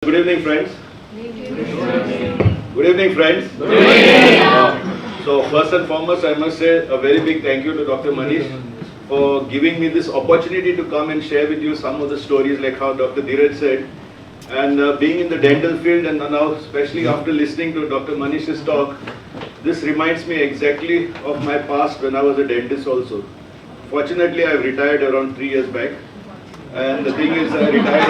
Good evening, friends. Good evening, friends. So first and foremost, I must say a very big thank you to Dr. Manish for giving me this opportunity to come and share with you some of the stories like how Dr. Dheeraj said. And being in the dental field and now especially after listening to Dr. Manish's talk, this reminds me exactly of my past when I was a dentist also. Fortunately, I retired around 3 years back. And the thing is, I retired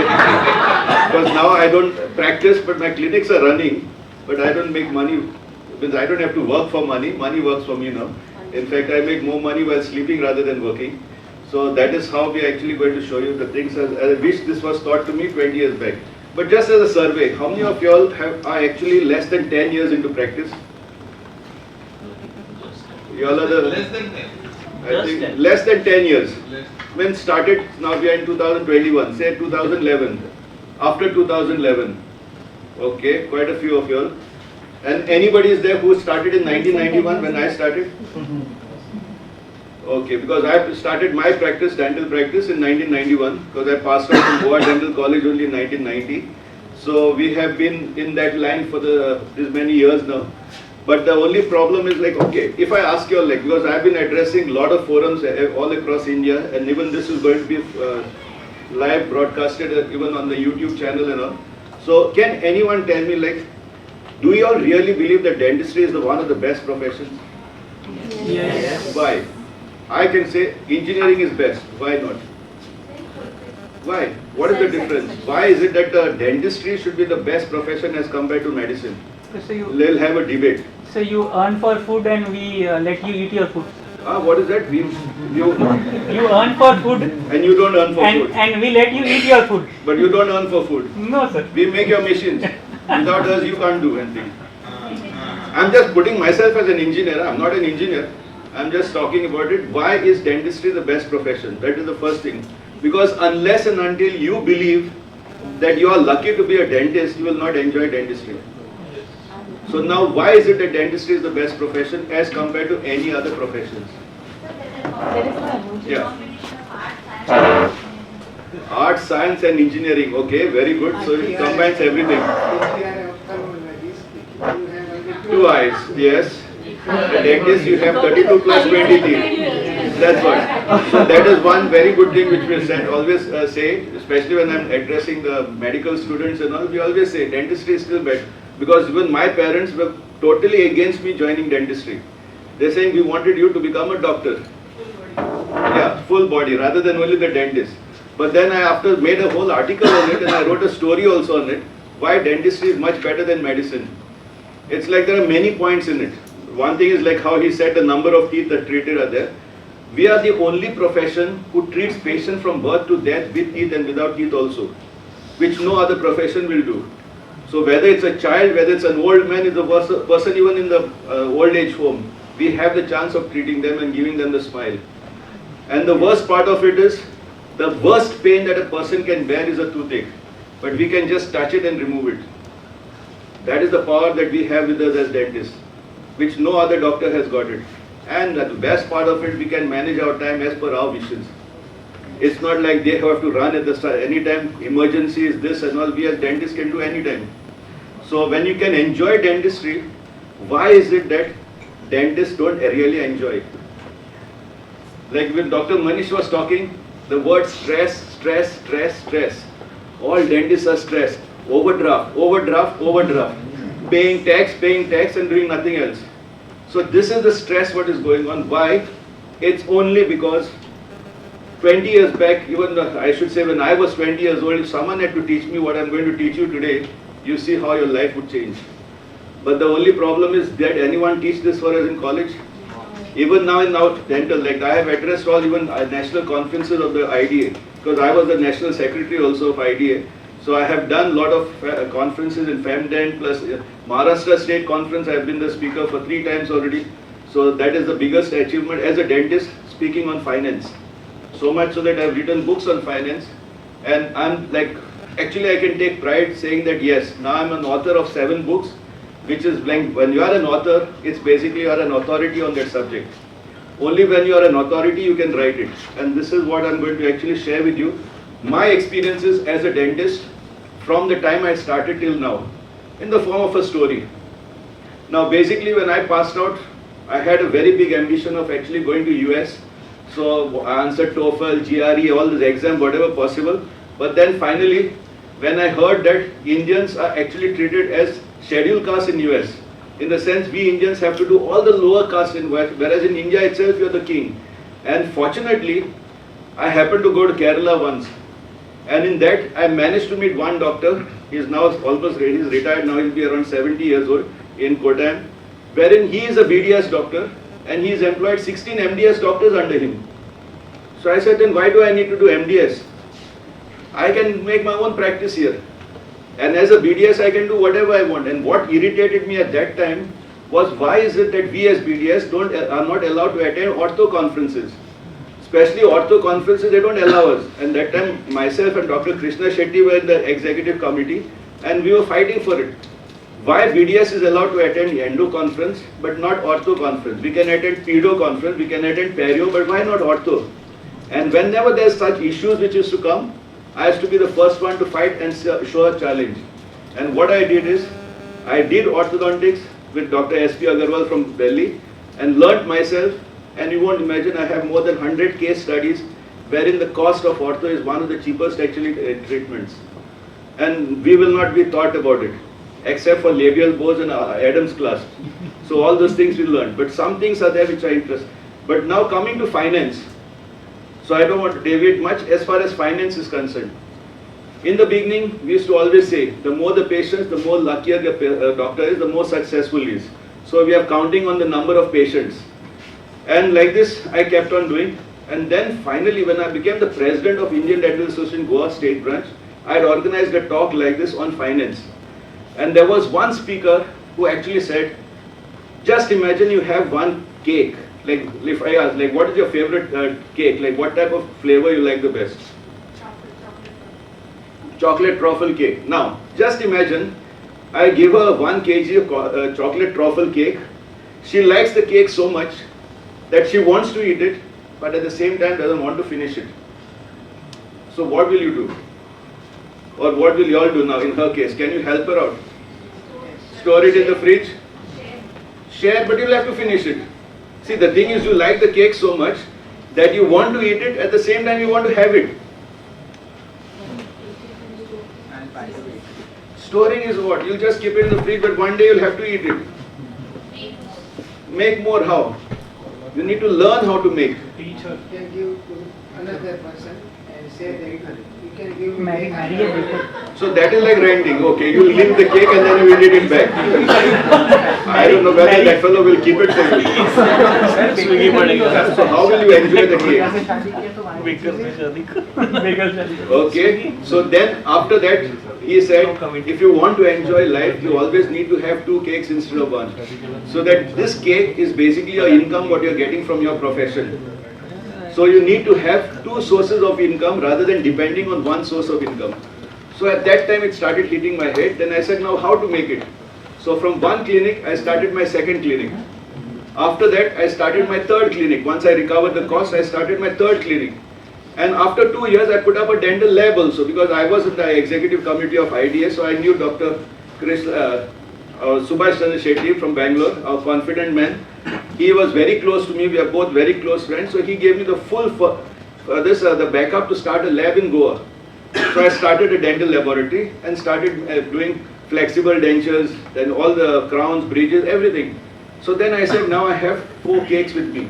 because now I don't practice, but my clinics are running, but I don't make money, because I don't have to work for money. Money works for me now. In fact, I make more money while sleeping rather than working. So that is how we are actually going to show you the things. I wish this was taught to me 20 years back. But just as a survey, how many of y'all are actually less than 10 years into practice? Y'all are the Less than 10. I think less than 10 years. When started, now we are in 2021, say 2011, after 2011, okay, quite a few of you all. And anybody is there who started in 1991 when I started? Okay, because I started my practice, dental practice in 1991, because I passed out from Goa Dental College only in 1990. So we have been in that line for this many years now. But the only problem is like, okay, if I ask you all, like, because I've been addressing a lot of forums all across India, and even this is going to be live broadcasted even on the YouTube channel and all. So can anyone tell me, like, do you all really believe that dentistry is one of the best professions? Yes. Why? I can say engineering is best. Why not? Why? What is the difference? Why is it that dentistry should be the best profession as compared to medicine? They'll have a debate. So you earn for food and we let you eat your food. What is that? You earn for food and you don't earn for food. and we let you eat your food. But you don't earn for food. No, sir. We make your machines. Without us, you can't do anything. I'm just putting myself as an engineer. I'm not an engineer. I'm just talking about it. Why is dentistry the best profession? That is the first thing. Because unless and until you believe that you are lucky to be a dentist, you will not enjoy dentistry. So now, why is it that dentistry is the best profession as compared to any other professions? Yeah. Art, science and engineering. Okay, very good. So it combines everything. 2 eyes, yes. The dentist, you have 32 plus 20 teeth. That's what. So that is one very good thing which we always say, especially when I'm addressing the medical students and all, we always say dentistry is still better. Because even my parents were totally against me joining dentistry. They're saying we wanted you to become a doctor. Yeah, full body rather than only the dentist. But then I after made a whole article on it and I wrote a story also on it. Why dentistry is much better than medicine. It's like there are many points in it. One thing is like how he said the number of teeth that treated are there. We are the only profession who treats patient from birth to death with teeth and without teeth also, which no other profession will do. So whether it's a child, whether it's an old man, it's a person even in the old age home, we have the chance of treating them and giving them the smile. And the worst part of it is, the worst pain that a person can bear is a toothache. But we can just touch it and remove it. That is the power that we have with us as dentists, which no other doctor has got it. And the best part of it, we can manage our time as per our wishes. It's not like they have to run at the start. Anytime emergency is this and all, we as dentists can do anytime. So when you can enjoy dentistry, why is it that dentists don't really enjoy it? Like when Dr. Manish was talking, the word stress, stress, stress, stress. All dentists are stressed. Overdraft, overdraft, overdraft. Paying tax and doing nothing else. So this is the stress what is going on. Why? It's only because 20 years back, even I should say when I was 20 years old, if someone had to teach me what I'm going to teach you today, you see how your life would change. But the only problem is, did anyone teach this for us in college? Even now in our dental, like I have addressed all even national conferences of the IDA, because I was the national secretary also of IDA. So I have done a lot of conferences in FEMDENT plus Maharashtra State Conference. I have been the speaker for 3 times already. So that is the biggest achievement as a dentist speaking on finance. So much so that I have written books on finance. And I'm like, actually I can take pride saying that yes, now I'm an author of 7 books, which is like when you are an author, it's basically you are an authority on that subject. Only when you are an authority you can write it. And this is what I'm going to actually share with you. My experiences as a dentist from the time I started till now, in the form of a story. Now basically when I passed out, I had a very big ambition of actually going to US. So I answered TOEFL, GRE, all these exams, whatever possible. But then finally, when I heard that Indians are actually treated as scheduled caste in US, in the sense we Indians have to do all the lower caste in West, whereas in India itself you are the king. And fortunately, I happened to go to Kerala once. And in that, I managed to meet one doctor. He is now almost ready, he's retired now, he'll be around 70 years old in Kottayam, wherein he is a BDS doctor and he has employed 16 MDS doctors under him. So I said, then why do I need to do MDS? I can make my own practice here. And as a BDS, I can do whatever I want. And what irritated me at that time was, why is it that we as BDS are not allowed to attend ortho conferences? Especially ortho conferences, they don't allow us. And that time, myself and Dr. Krishna Shetty were in the executive committee, and we were fighting for it. Why BDS is allowed to attend endo conference, but not ortho conference? We can attend pedo conference, we can attend perio, but why not ortho? And whenever there's such issues which used to come, I used to be the first one to fight and show a challenge. And what I did is, I did orthodontics with Dr. S.P. Agarwal from Delhi and learnt myself. And you won't imagine, I have more than 100 case studies wherein the cost of ortho is one of the cheapest actually treatments. And we will not be taught about it, except for labial bows and Adam's clasp. So all those things we learn. But some things are there which are interesting. But now coming to finance. So I don't want to deviate much as far as finance is concerned. In the beginning, we used to always say, the more the patients, the more luckier the doctor is, the more successful he is. So we are counting on the number of patients. And like this, I kept on doing. And then finally, when I became the president of Indian Dental Association Goa State Branch, I had organized a talk like this on finance. And there was one speaker who actually said, just imagine you have one cake. Like if I ask, like, what is your favorite cake? Like what type of flavor you like the best? Chocolate truffle cake. Now, just imagine I give her 1 kg of chocolate truffle cake. She likes the cake so much that she wants to eat it, but at the same time doesn't want to finish it. So what will you do? Or what will you all do now in her case? Can you help her out? Store it in the fridge? Share, but you'll have to finish it. See, the thing is, you like the cake so much that you want to eat it, at the same time you want to have it. Storing is what? You'll just keep it in the fridge, but one day you'll have to eat it. Make more how? You need to learn how to make. You can give to another person and say that you can give me. So that is like renting. Okay, you leave the cake and then you will eat it back. I don't know whether that fellow will keep it for you. So how will you enjoy the cake? Okay, so then after that he said, if you want to enjoy life, you always need to have 2 cakes instead of 1. So that this cake is basically your income, what you are getting from your profession. So you need to have 2 sources of income rather than depending on 1 source of income. So at that time it started hitting my head. Then I said, now how to make it? So from 1 clinic, I started my 2nd clinic. After that, I started my 3rd clinic. Once I recovered the cost, I started my 3rd clinic. And after 2 years, I put up a dental lab also, because I was in the executive committee of IDS, so I knew Dr. Subhash Chandra Shetty from Bangalore, a confident man. He was very close to me. We are both very close friends. So he gave me the full the backup to start a lab in Goa. So I started a dental laboratory and started doing flexible dentures, then all the crowns, bridges, everything. So then I said, now I have 4 cakes with me.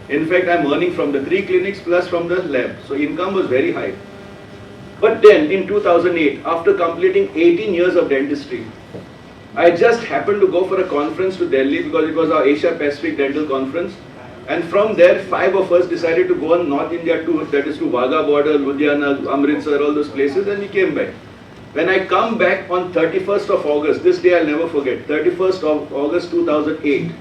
In fact, I'm earning from the 3 clinics plus from the lab. So income was very high. But then in 2008, after completing 18 years of dentistry, I just happened to go for a conference to Delhi because it was our Asia Pacific Dental Conference. And from there, 5 of us decided to go on North India tour, that is to Wagah border, Ludhiana, Amritsar, all those places, and we came back. When I come back on 31st of August, this day I'll never forget, 31st of August 2008,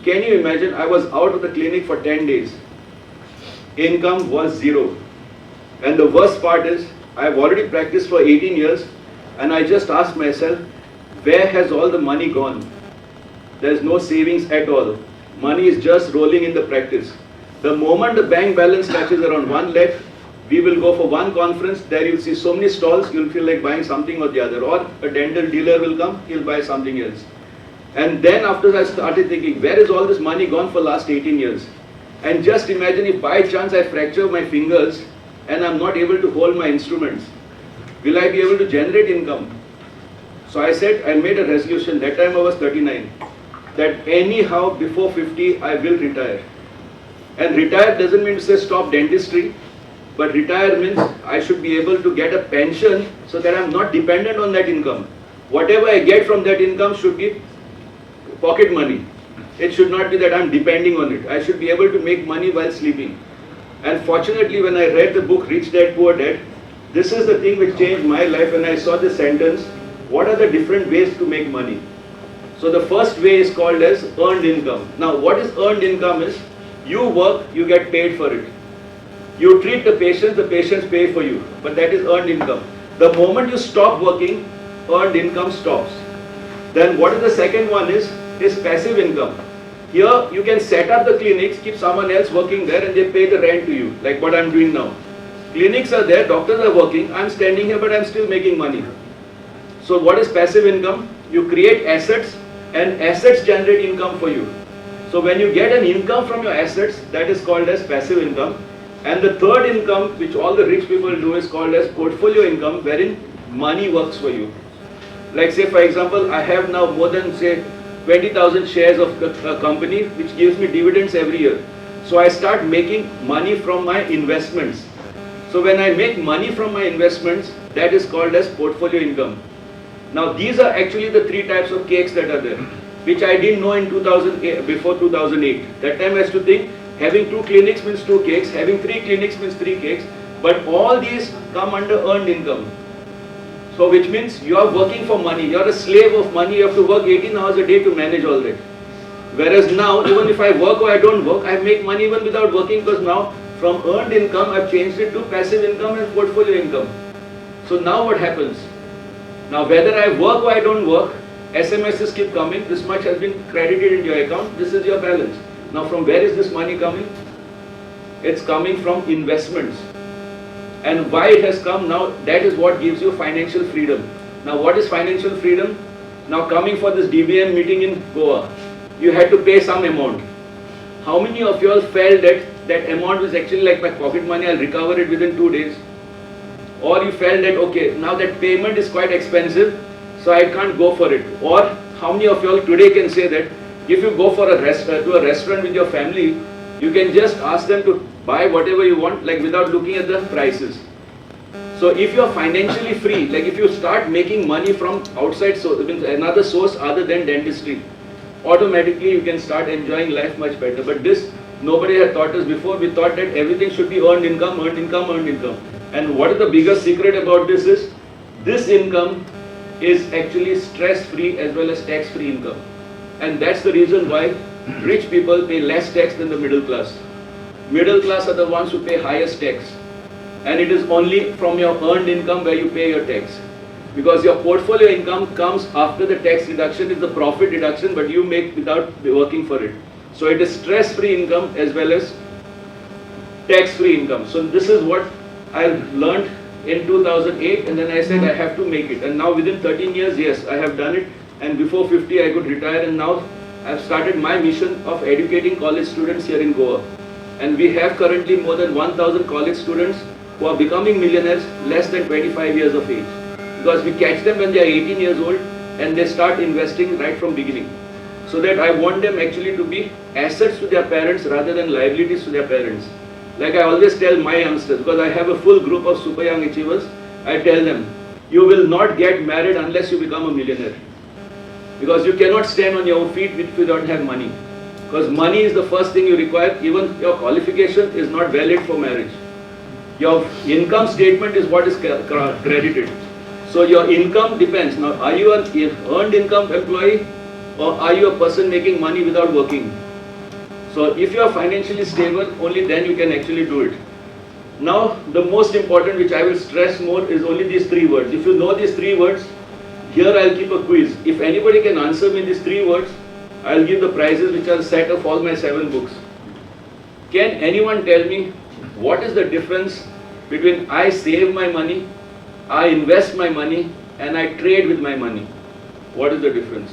can you imagine, I was out of the clinic for 10 days. Income was 0. And the worst part is, I've already practiced for 18 years, and I just asked myself, where has all the money gone? There's no savings at all. Money is just rolling in the practice. The moment the bank balance touches around 1 lakh, We will go for one conference, there you'll see so many stalls, you'll feel like buying something or the other. Or a dental dealer will come, he'll buy something else. And then after I started thinking, where is all this money gone for last 18 years? And just imagine if by chance I fracture my fingers and I'm not able to hold my instruments, will I be able to generate income? So I said, I made a resolution, that time I was 39, that anyhow before 50 I will retire. And retire doesn't mean to say stop dentistry, but retire means I should be able to get a pension so that I'm not dependent on that income. Whatever I get from that income should be pocket money. It should not be that I'm depending on it. I should be able to make money while sleeping. And fortunately, when I read the book Rich Dad Poor Dad, this is the thing which changed my life when I saw this sentence, what are the different ways to make money? So the first way is called as earned income. Now what is earned income is, you work, you get paid for it. You treat the patients pay for you, but that is earned income. The moment you stop working, earned income stops. Then what is the second one is passive income. Here you can set up the clinics, keep someone else working there and they pay the rent to you, like what I'm doing now. Clinics are there, doctors are working, I'm standing here but I'm still making money. So what is passive income? You create assets and assets generate income for you. So when you get an income from your assets, that is called as passive income. And the third income, which all the rich people do, is called as portfolio income, wherein money works for you. Like say for example, I have now more than say 20,000 shares of a company which gives me dividends every year. So I start making money from my investments. So when I make money from my investments, that is called as portfolio income. Now these are actually the three types of cakes that are there, which I didn't know in 2008, before 2008. That time I used to think having 2 clinics means 2 cakes, having 3 clinics means 3 cakes, but all these come under earned income. So which means you are working for money, you are a slave of money, you have to work 18 hours a day to manage all that. Whereas now, even if I work or I don't work, I make money even without working, because now from earned income I've changed it to passive income and portfolio income. So now what happens? Now whether I work or I don't work, SMSs keep coming, this much has been credited in your account, this is your balance. Now from where is this money coming? It's coming from investments. And why it has come now, that is what gives you financial freedom. Now what is financial freedom? Now coming for this DBM meeting in Goa, you had to pay some amount. How many of you all felt that that amount was actually like my pocket money, I'll recover it within 2 days? Or you felt that, okay, now that payment is quite expensive, so I can't go for it. Or how many of you all today can say that if you go for to a restaurant with your family, you can just ask them to buy whatever you want, like without looking at the prices. So if you are financially free, like if you start making money from outside, so another source other than dentistry, automatically you can start enjoying life much better. But this, nobody had taught us before. We thought that everything should be earned income, earned income, earned income. And what is the biggest secret about this is, this income is actually stress-free as well as tax-free income. And that's the reason why rich people pay less tax than the middle class. Middle class are the ones who pay highest tax. And it is only from your earned income where you pay your tax. Because your portfolio income comes after the tax deduction, is the profit deduction, but you make without working for it. So it is stress-free income as well as tax-free income. So this is what I learned in 2008, and then I said I have to make it. And now within 13 years, yes, I have done it. And before 50, I could retire. And now I've started my mission of educating college students here in Goa. And we have currently more than 1,000 college students who are becoming millionaires less than 25 years of age. Because we catch them when they are 18 years old and they start investing right from beginning. So that I want them actually to be assets to their parents rather than liabilities to their parents. Like I always tell my youngsters, because I have a full group of super young achievers, I tell them, you will not get married unless you become a millionaire. Because you cannot stand on your own feet if you don't have money. Because money is the first thing you require. Even your qualification is not valid for marriage. Your income statement is what is credited. So your income depends. Now, are you an earned income employee or are you a person making money without working? So if you are financially stable, only then you can actually do it. Now, the most important, which I will stress more, is only these 3 words. If you know these 3 words, here I'll keep a quiz. If anybody can answer me these 3 words, I'll give the prizes which are set of all my 7 books. Can anyone tell me what is the difference between I save my money, I invest my money, and I trade with my money? What is the difference?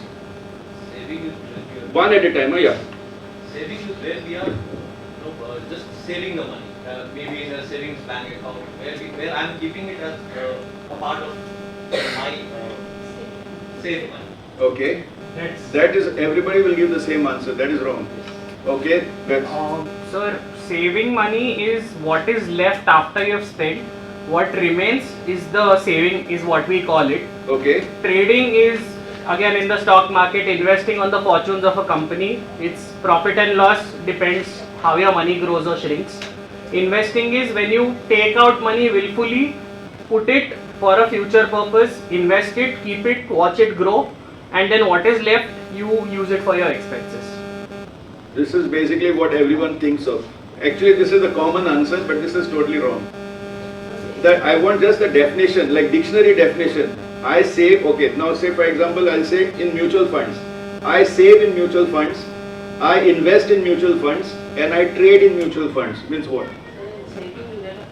Saving is where we are. One at a time, yeah. Saving is where we are, just saving the money. Maybe in a savings bank account, where I'm keeping it as a part of my save money. Okay. That is, everybody will give the same answer. That is wrong. Okay. That's Sir, saving money is what is left after you have spent. What remains is the saving, is what we call it. okay. Trading is again in the stock market, investing on the fortunes of a company. Its profit and loss depends how your money grows or shrinks. Investing is when you take out money willfully, put it for a future purpose, invest it, keep it, watch it grow, and then what is left, you use it for your expenses. This is basically what everyone thinks of. Actually, this is the common answer, but this is totally wrong. That I want just the definition, like dictionary definition. I save, okay, now say for example, I'll say in mutual funds. I save in mutual funds, I invest in mutual funds, and I trade in mutual funds. Means what? Saving you get a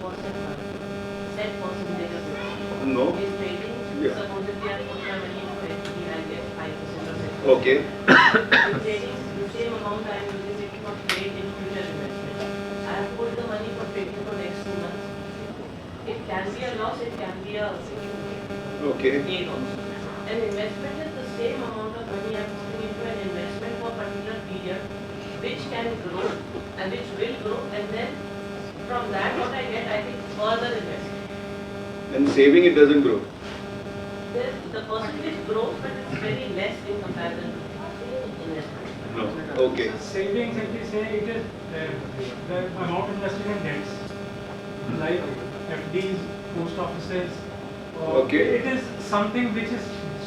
set percentage of it. No. In trading, Yeah. suppose if you have put my money into equity, I get 5% of it. Okay. In trading, the same amount I am using it for trade in future investment. I have put the money for trading for next 2 months. It can be a loss, it can be a Okay. gain also. An investment is the same amount of money I am putting into an investment for a particular period, which can grow and which will grow, and then from that what I get, I think further invest. And saving it doesn't grow. The percentage grows, but it's very less in comparison to investment. No. Okay. Savings, if we say it is the amount invested in debts, like FDs, post offices. Okay. It is something which is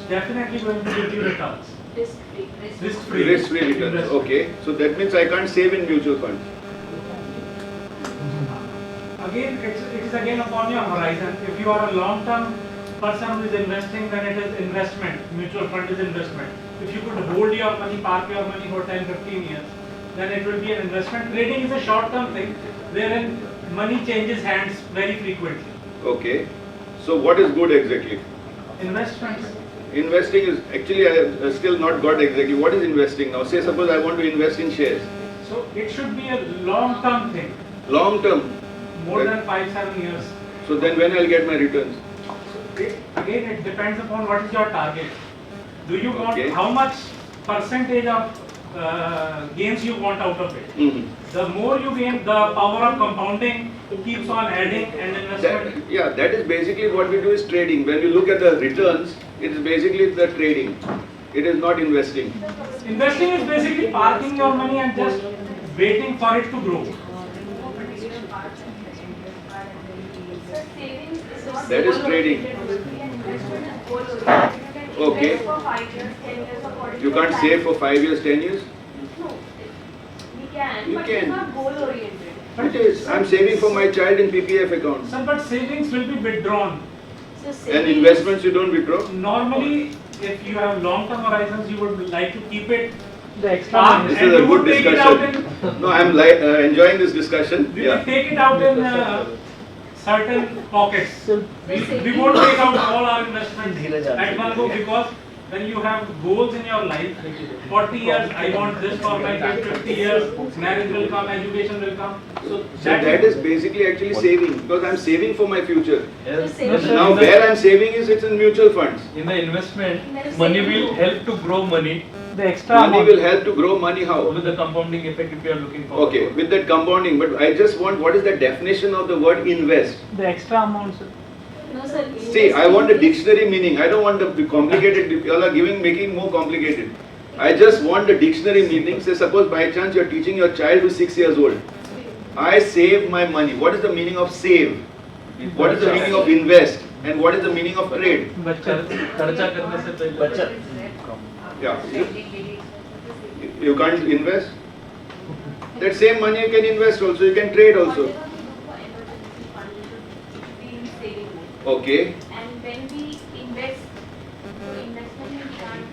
definitely going to give you returns. Risk-free. Risk-free. Risk-free returns. Investment. Okay. So that means I can't save in mutual funds. Again, it is again upon your horizon. If you are a long-term person who is investing, then it is investment. Mutual fund is investment. If you could hold your money, park your money for 10, 15 years, then it will be an investment. Trading is a short-term thing, wherein money changes hands very frequently. Okay. So what is good exactly? Investments. Investing is actually I still not got exactly what is investing now. Say suppose I want to invest in shares. So it should be a long-term thing, Long term. more than 5-7 years. So then when I'll get my returns? Again, it depends upon what is your target. Do you want Okay. how much percentage of gains you want out of it? Mhm. The more you gain, the power of compounding keeps on adding, and investment. That is basically what we do is trading. When you look at the returns, it is basically the trading. It is not investing. Investing is basically parking your money and just waiting for it to grow. That is trading. Okay. You can't save for 5 years, 10 years? We can, You but can. it's not goal oriented. It is. I'm saving for my child in PPF account. So, but savings will be withdrawn. So And savings- investments you don't withdraw? Normally, if you have long-term horizons, you would like to keep it The extra parked, money. This and is a you good would take it out in. discussion. No, I'm enjoying this discussion. We will Yeah. take it out in certain pockets. We won't take out all our investments at one go, because when you have goals in your life, 40 years, I want this for my kid, 50 years, marriage will come, education will come. So So that is basically actually saving, because I'm saving for my future. So savings- Now where I'm saving is it's in mutual funds. In the investment, Then money saving- will help to grow money The extra Money amount. will help to grow money how? with the compounding effect if you are looking for. Okay, with that compounding, but I just want, what is the definition of the word invest? The extra amount. Sir. No, sir. See, I want a investing is- dictionary meaning. I don't want the complicated, you all are making more complicated. I just want the dictionary meaning. Say suppose by chance you are teaching your child who is 6 years old. I save my money. What is the meaning of save? What is the meaning of invest? And what is the meaning of trade? Bachcha. खर्चा करने से पहले Yeah. You can't invest? That same money you can invest also, you can trade also. Emergency fund, we should be in saving mode. Okay. And when we invest, so investment we can't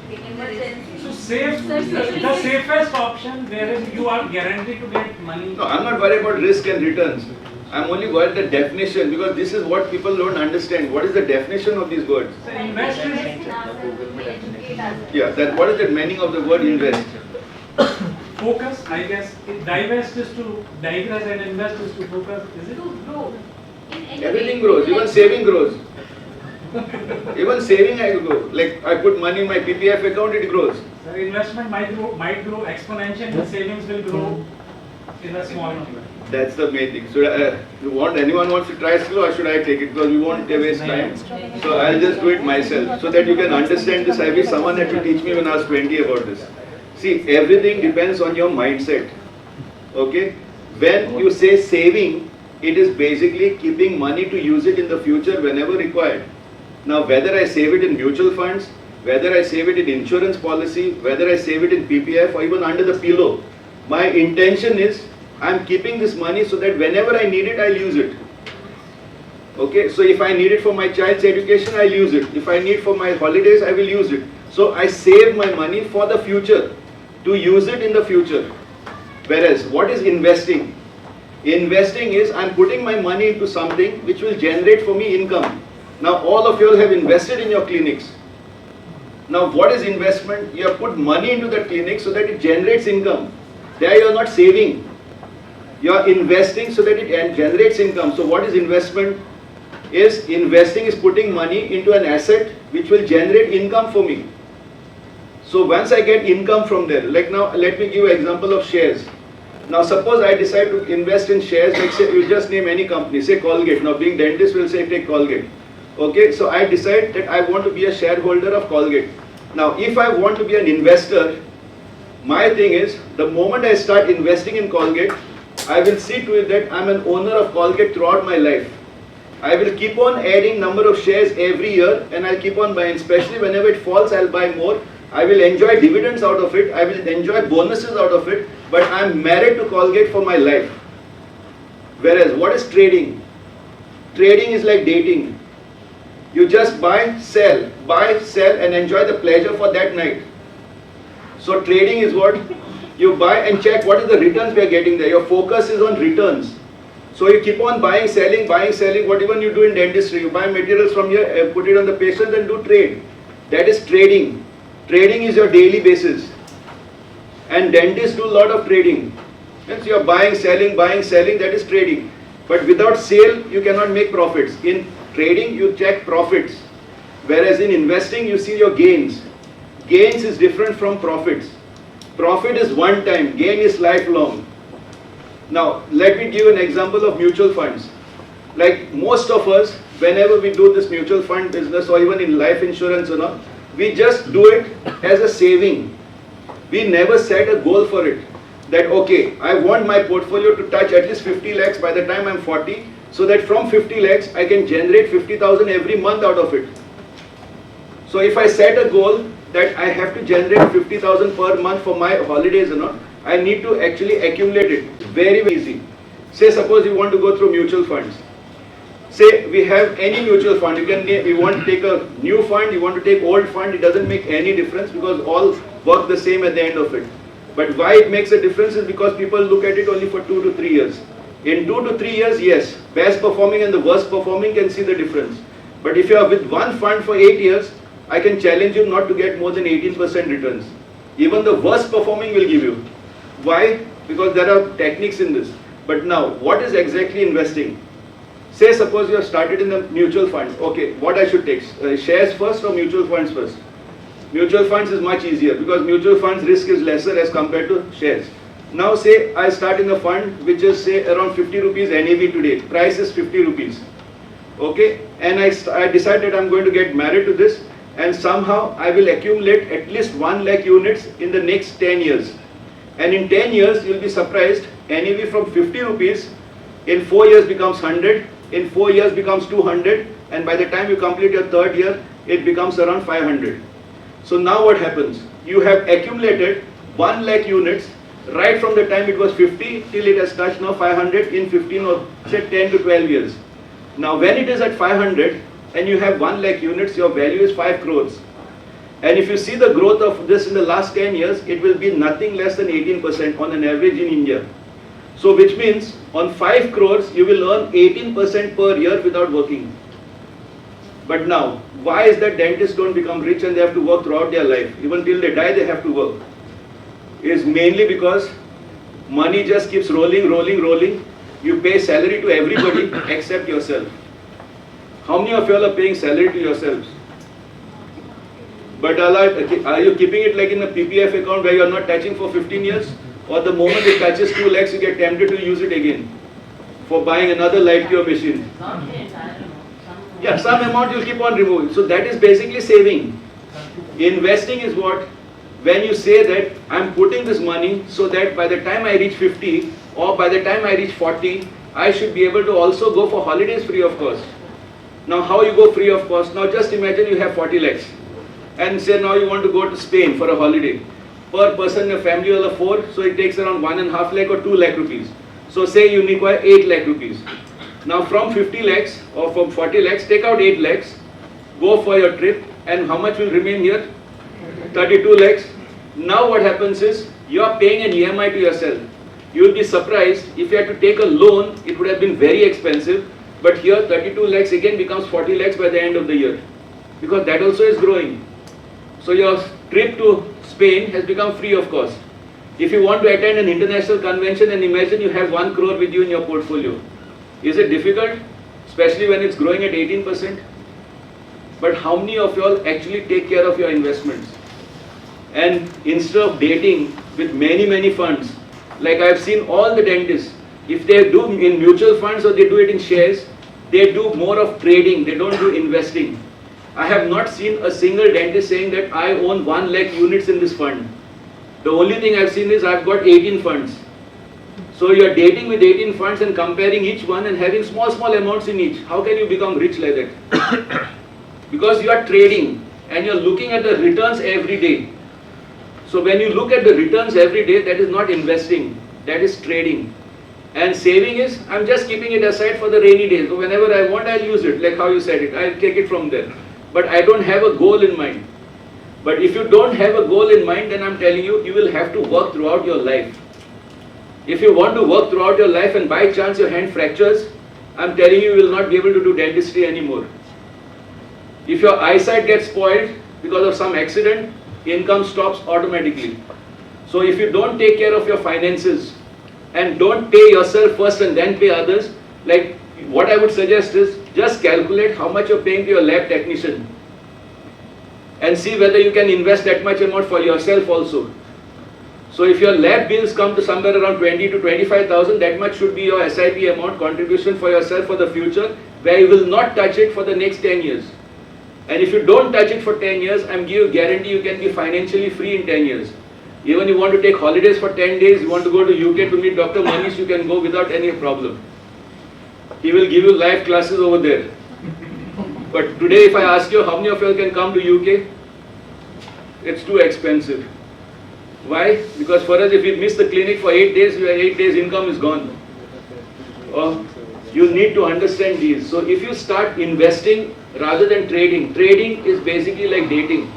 take emergency. So safe, Sir, the saving- safest option wherein you are guaranteed to get money. No, I'm not worried about risk and returns. I'm only got the definition because this is what people don't understand. What is the definition of these words? So invest is Invest in ourselves, we educate ourselves. Yeah, that what is the meaning of the word invest? focus, I guess. Divest is to digress and invest is to focus. Is it? To grow. In any Everything way, grows, like- even saving grows. Even saving I grow. Like I put money in my PPF account, it grows. So investment might grow exponentially, savings will grow in a small number. That's the main thing. So, anyone wants to try skill, or should I take it? Because we won't waste time. So I'll just do it myself, so that you can understand this. I wish someone had to teach me when I was 20 about this. See, everything depends on your mindset. Okay? When you say saving, it is basically keeping money to use it in the future whenever required. Now, whether I save it in mutual funds, whether I save it in insurance policy, whether I save it in PPF, or even under the pillow, my intention is I'm keeping this money so that whenever I need it, I'll use it. Okay, so if I need it for my child's education, I'll use it. If I need for my holidays, I will use it. So I save my money for the future, to use it in the future. Whereas, what is investing? Investing is I'm putting my money into something which will generate for me income. Now, all of you all have invested in your clinics. Now, what is investment? You have put money into the clinic so that it generates income. There you are not saving. You are investing so that it generates income. So what is investment? Investing is putting money into an asset which will generate income for me. So once I get income from there, like now let me give an example of shares. Now suppose I decide to invest in shares, like say you just name any company, say Colgate. Now being dentist will say take Colgate. Okay, so I decide that I want to be a shareholder of Colgate. Now if I want to be an investor, my thing is the moment I start investing in Colgate, I will see to it that I'm an owner of Colgate throughout my life. I will keep on adding number of shares every year and I'll keep on buying, especially whenever it falls I'll buy more. I will enjoy dividends out of it, I will enjoy bonuses out of it, but I'm married to Colgate for my life. Whereas what is trading? Trading is like dating. You just buy, sell and enjoy the pleasure for that night. So trading is what? You buy and check what is the returns we are getting there. Your focus is on returns. So you keep on buying, selling, what even you do in dentistry. You buy materials from here, put it on the patient and do trade. That is trading. Trading is your daily basis. And dentists do a lot of trading. So you are buying, selling, that is trading. But without sale, you cannot make profits. In trading, you check profits. Whereas in investing, you see your gains. Gains is different from profits. Profit is one time, gain is lifelong. Now, let me give an example of mutual funds. Like most of us, whenever we do this mutual fund business or even in life insurance or not, we just do it as a saving. We never set a goal for it. That okay, I want my portfolio to touch at least 50 lakhs by the time I'm 40, so that from 50 lakhs, I can generate 50,000 every month out of it. So if I set a goal that I have to generate 50,000 per month for my holidays or not, I need to actually accumulate it. Very, very easy. Say suppose you want to go through mutual funds. Say we have any mutual fund, you want to take a new fund, you want to take old fund, it doesn't make any difference because all work the same at the end of it. But why it makes a difference is because people look at it only for 2 to 3 years. In 2 to 3 years, yes, best performing and the worst performing can see the difference. But if you are with one fund for 8 years, I can challenge you not to get more than 18% returns. Even the worst performing will give you. Why? Because there are techniques in this. But now, what is exactly investing? Say suppose you have started in a mutual fund. Okay, what I should take? Shares first or mutual funds first? Mutual funds is much easier because mutual funds risk is lesser as compared to shares. Now say I start in a fund which is say around 50 rupees NAV today. Price is 50 rupees. Okay, and I decided I'm going to get married to this and somehow I will accumulate at least 1 lakh units in the next 10 years. And in 10 years you'll be surprised, NAV from 50 rupees in 4 years becomes 100, in 4 years becomes 200, and by the time you complete your third year it becomes around 500. So now what happens? You have accumulated 1 lakh units right from the time it was 50 till it has touched now 500 in 15 or say 10 to 12 years. Now when it is at 500 and you have 1 lakh units, your value is 5 crores. And if you see the growth of this in the last 10 years, it will be nothing less than 18% on an average in India. So which means on 5 crores you will earn 18% per year without working. But now, why is that dentists don't become rich and they have to work throughout their life? Even till they die they have to work. It is mainly because money just keeps rolling, rolling, rolling. You pay salary to everybody except yourself. How many of you all are paying salary to yourselves? But are you keeping it like in a PPF account where you are not touching for 15 years? Or the moment it touches 2 lakhs, you get tempted to use it again for buying another light cure machine? Not yet, I don't know. Yeah, some amount you'll keep on removing. So that is basically saving. Investing is what? When you say that I'm putting this money so that by the time I reach 50 or by the time I reach 40, I should be able to also go for holidays free of cost. Now how you go free of cost? Now just imagine you have 40 lakhs and say now you want to go to Spain for a holiday. Per person in your family all are 4, so it takes around 1.5 lakh or 2 lakh rupees. So say you require 8 lakh rupees. Now from 50 lakhs or from 40 lakhs, take out 8 lakhs, go for your trip, and how much will remain here? 32 lakhs. Now what happens is, you are paying an EMI to yourself. You will be surprised, if you had to take a loan, it would have been very expensive, but here 32 lakhs again becomes 40 lakhs by the end of the year, because that also is growing. So your trip to Spain has become free of cost. If you want to attend an international convention and imagine you have 1 crore with you in your portfolio, is it difficult? Especially when it's growing at 18%? But how many of you all actually take care of your investments? And instead of dating with many funds, like I've seen all the dentists, if they do in mutual funds or they do it in shares, they do more of trading, they don't do investing. I have not seen a single dentist saying that I own 1 lakh units in this fund. The only thing I've seen is I've got 18 funds. So you're dating with 18 funds and comparing each one and having small amounts in each. How can you become rich like that? Because you are trading and you're looking at the returns every day. So when you look at the returns every day, that is not investing, that is trading. And saving is, I'm just keeping it aside for the rainy days. So whenever I want, I'll use it, like how you said it, I'll take it from there. But I don't have a goal in mind. But if you don't have a goal in mind, then I'm telling you, you will have to work throughout your life. If you want to work throughout your life and by chance your hand fractures, I'm telling you, you will not be able to do dentistry anymore. If your eyesight gets spoiled because of some accident, income stops automatically. So if you don't take care of your finances and don't pay yourself first and then pay others, like what I would suggest is just calculate how much you're paying to your lab technician and see whether you can invest that much amount for yourself also. So if your lab bills come to somewhere around 20 to 25,000, that much should be your SIP amount contribution for yourself for the future, where you will not touch it for the next 10 years. And if you don't touch it for 10 years, I'm giving you guarantee you can be financially free in 10 years. Even you want to take holidays for 10 days, you want to go to UK to meet Dr. Manish, you can go without any problem. He will give you live classes over there. But today if I ask you how many of you can come to UK, it's too expensive. Why? Because for us, if we miss the clinic for 8 days, your 8 days income is gone. You need to understand these. So if you start investing rather than trading, trading is basically like dating.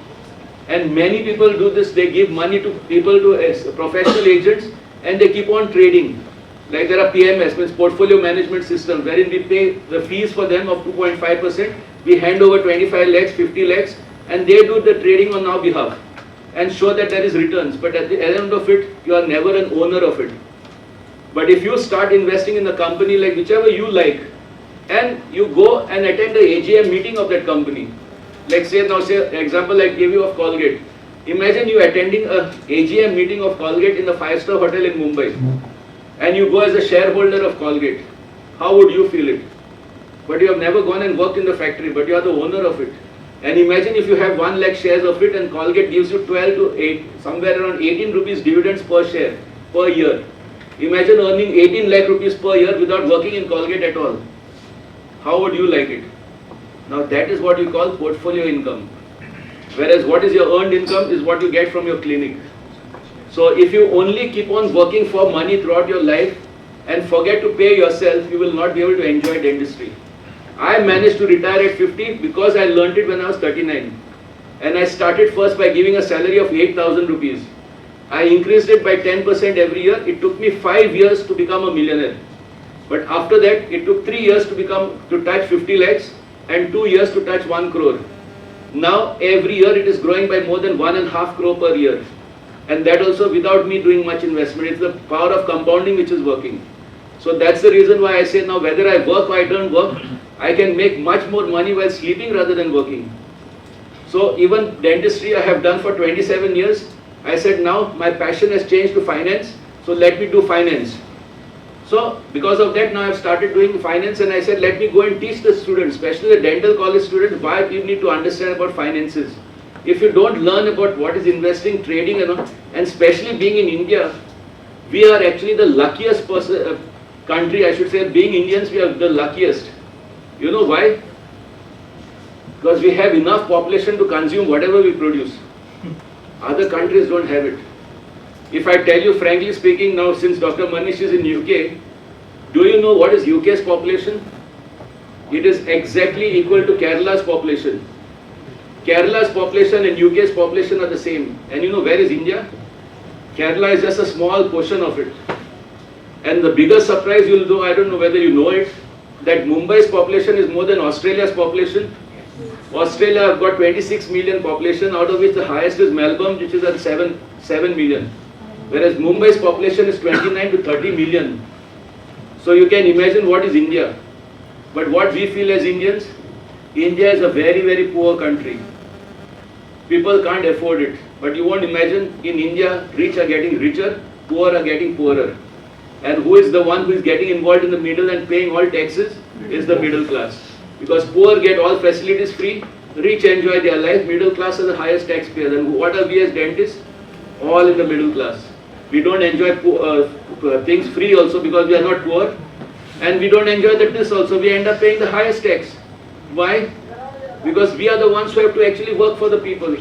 And many people do this, they give money to people, to professional agents, and they keep on trading. Like there are PMS, means portfolio management system, wherein we pay the fees for them of 2.5%, we hand over 25 lakhs, 50 lakhs, and they do the trading on our behalf and show that there is returns. But at the end of it, you are never an owner of it. But if you start investing in a company like whichever you like, and you go and attend the AGM meeting of that company, like say example I gave you of Colgate. Imagine you attending a AGM meeting of Colgate in the 5-star hotel in Mumbai, and you go as a shareholder of Colgate. How would you feel it? But you have never gone and worked in the factory, but you are the owner of it. And imagine if you have 1 lakh shares of it and Colgate gives you 12 to 8, somewhere around 18 rupees dividends per share per year. Imagine earning 18 lakh rupees per year without working in Colgate at all. How would you like it? Now that is what you call portfolio income. Whereas what is your earned income is what you get from your clinic. So if you only keep on working for money throughout your life and forget to pay yourself, you will not be able to enjoy dentistry. I managed to retire at 50 because I learned it when I was 39. And I started first by giving a salary of 8,000 rupees. I increased it by 10% every year. It took me 5 years to become a millionaire. But after that, it took 3 years to touch 50 lakhs and 2 years to touch 1 crore. Now, every year it is growing by more than 1.5 crore per year. And that also without me doing much investment. It's the power of compounding which is working. So that's the reason why I say now whether I work or I don't work, I can make much more money while sleeping rather than working. So even dentistry I have done for 27 years. I said now my passion has changed to finance, so let me do finance. So because of that now I have started doing finance, and I said let me go and teach the students, especially the dental college students, why you need to understand about finances. If you don't learn about what is investing, trading and especially being in India, we are actually the luckiest country, I should say. Being Indians, we are the luckiest. You know why? Because we have enough population to consume whatever we produce. Other countries don't have it. If I tell you frankly speaking now, since Dr. Manish is in UK, do you know what is UK's population? It is exactly equal to Kerala's population. Kerala's population and UK's population are the same. And you know where is India? Kerala is just a small portion of it. And the biggest surprise you'll do, I don't know whether you know it, that Mumbai's population is more than Australia's population. Australia have got 26 million population, out of which the highest is Melbourne, which is at 7 million. Whereas Mumbai's population is 29 to 30 million. So you can imagine what is India. But what we feel as Indians, India is a very, very poor country. People can't afford it. But you won't imagine, in India, rich are getting richer, poor are getting poorer. And who is the one who is getting involved in the middle and paying all taxes? Is the middle class. Because poor get all facilities free, rich enjoy their life, middle class are the highest taxpayers. And what are we as dentists? All in the middle class. We don't enjoy things free also because we are not poor. And we don't enjoy this also. We end up paying the highest tax. Why? Because we are the ones who have to actually work for the people.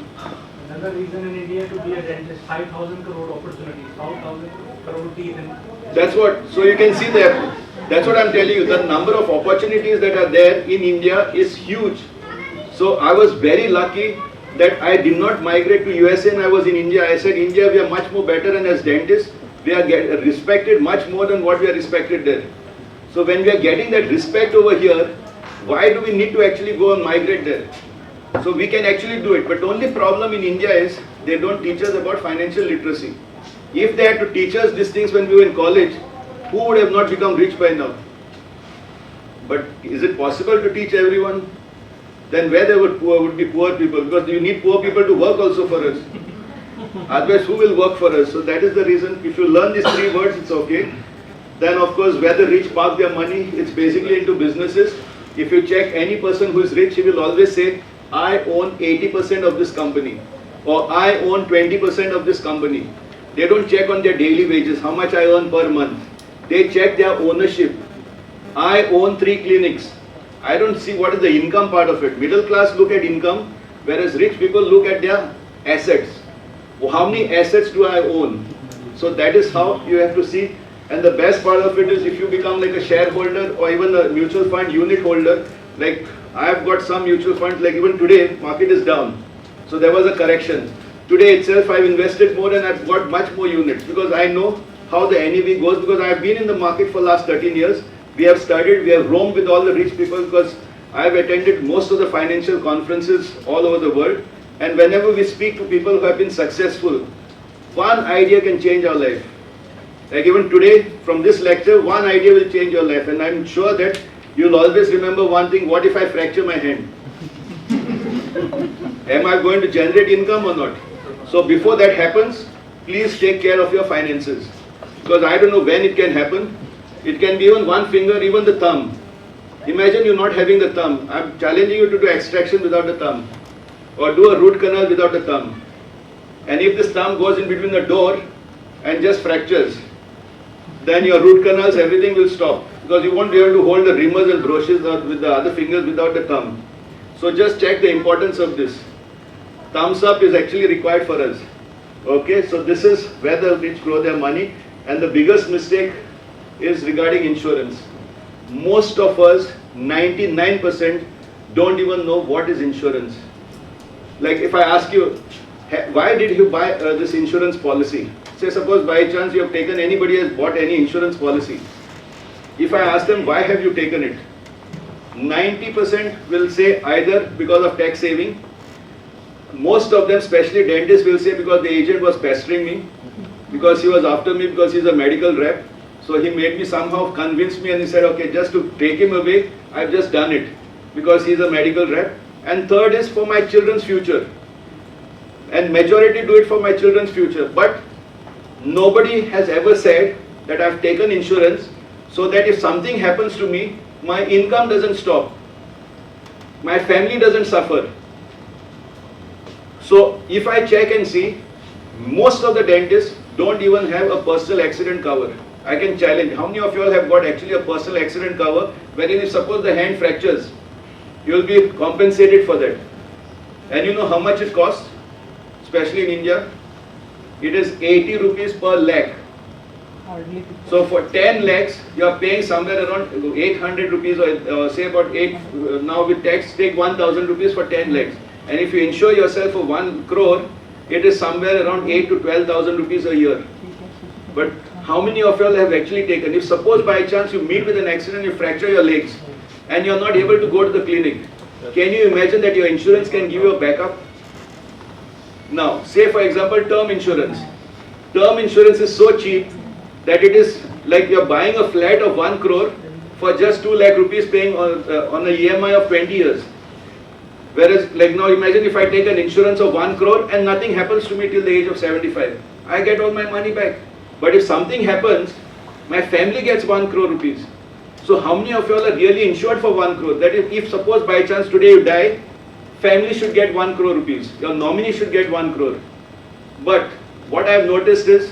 Another reason in India to be a dentist, 5,000 crore opportunities, 5,000 crore teeth in. That's what, so you can see that, that's what I'm telling you, the number of opportunities that are there in India is huge. So I was very lucky that I did not migrate to USA and I was in India. I said India we are much more better, and as dentists we are respected much more than what we are respected there. So when we are getting that respect over here, why do we need to actually go and migrate there? So we can actually do it, but the only problem in India is they don't teach us about financial literacy. If they had to teach us these things when we were in college, who would have not become rich by now? But is it possible to teach everyone? Then where there would be poor people, because you need poor people to work also for us. Otherwise, who will work for us? So that is the reason. If you learn these 3 words, it's okay. Then of course, where the rich park their money, it's basically into businesses. If you check any person who is rich, he will always say, I own 80% of this company, or I own 20% of this company. They don't check on their daily wages, how much I earn per month. They check their ownership. I own 3 clinics. I don't see what is the income part of it. Middle class look at income, whereas rich people look at their assets. How many assets do I own? So that is how you have to see. And the best part of it is if you become like a shareholder or even a mutual fund unit holder, like I have got some mutual funds, like even today, market is down. So there was a correction. Today itself I've invested more and I've got much more units because I know how the NAV goes, because I have been in the market for last 13 years. We have studied, we have roamed with all the rich people, because I have attended most of the financial conferences all over the world. And whenever we speak to people who have been successful, one idea can change our life. Like even today, from this lecture, one idea will change your life. And I'm sure that you'll always remember one thing: what if I fracture my hand? Am I going to generate income or not? So before that happens, please take care of your finances. Because I don't know when it can happen. It can be even one finger, even the thumb. Imagine you're not having the thumb. I'm challenging you to do extraction without the thumb. Or do a root canal without the thumb. And if this thumb goes in between the door and just fractures, then your root canals, everything will stop. Because you won't be able to hold the rimmers and brushes with the other fingers without the thumb. So just check the importance of this. Thumbs up is actually required for us. Okay, so this is where the rich grow their money. And the biggest mistake is regarding insurance. Most of us, 99%, don't even know what is insurance. Like if I ask you, why did you buy this insurance policy? Say suppose by chance you have taken, anybody has bought any insurance policy. If I ask them why have you taken it, 90% will say either because of tax saving. Most of them, especially dentists, will say because the agent was pestering me, because he was after me, because he's a medical rep. So he made me somehow convince me, and he said, okay, just to take him away, I've just done it because he's a medical rep. And third is for my children's future. And majority do it for my children's future. But nobody has ever said that I've taken insurance so that if something happens to me, my income doesn't stop. My family doesn't suffer. So if I check and see, most of the dentists don't even have a personal accident cover. I can challenge, how many of you all have got actually a personal accident cover wherein if suppose the hand fractures, you will be compensated for that. And you know how much it costs, especially in India? It is 80 rupees per lakh. So for 10 lakhs, you are paying somewhere around 800 rupees or say about 8, now with tax take 1000 rupees for 10 lakhs. And if you insure yourself for 1 crore, it is somewhere around 8 to 12,000 rupees a year. But how many of you all have actually taken? If suppose by chance you meet with an accident, you fracture your legs and you are not able to go to the clinic, can you imagine that your insurance can give you a backup? Now, say for example term insurance. Term insurance is so cheap that it is like you are buying a flat of 1 crore for just 2 lakh rupees paying on a EMI of 20 years. Whereas like now imagine if I take an insurance of 1 crore and nothing happens to me till the age of 75. I get all my money back. But if something happens, my family gets 1 crore rupees. So how many of you all are really insured for 1 crore? That is, if suppose by chance today you die, family should get 1 crore rupees. Your nominee should get 1 crore. But what I have noticed is,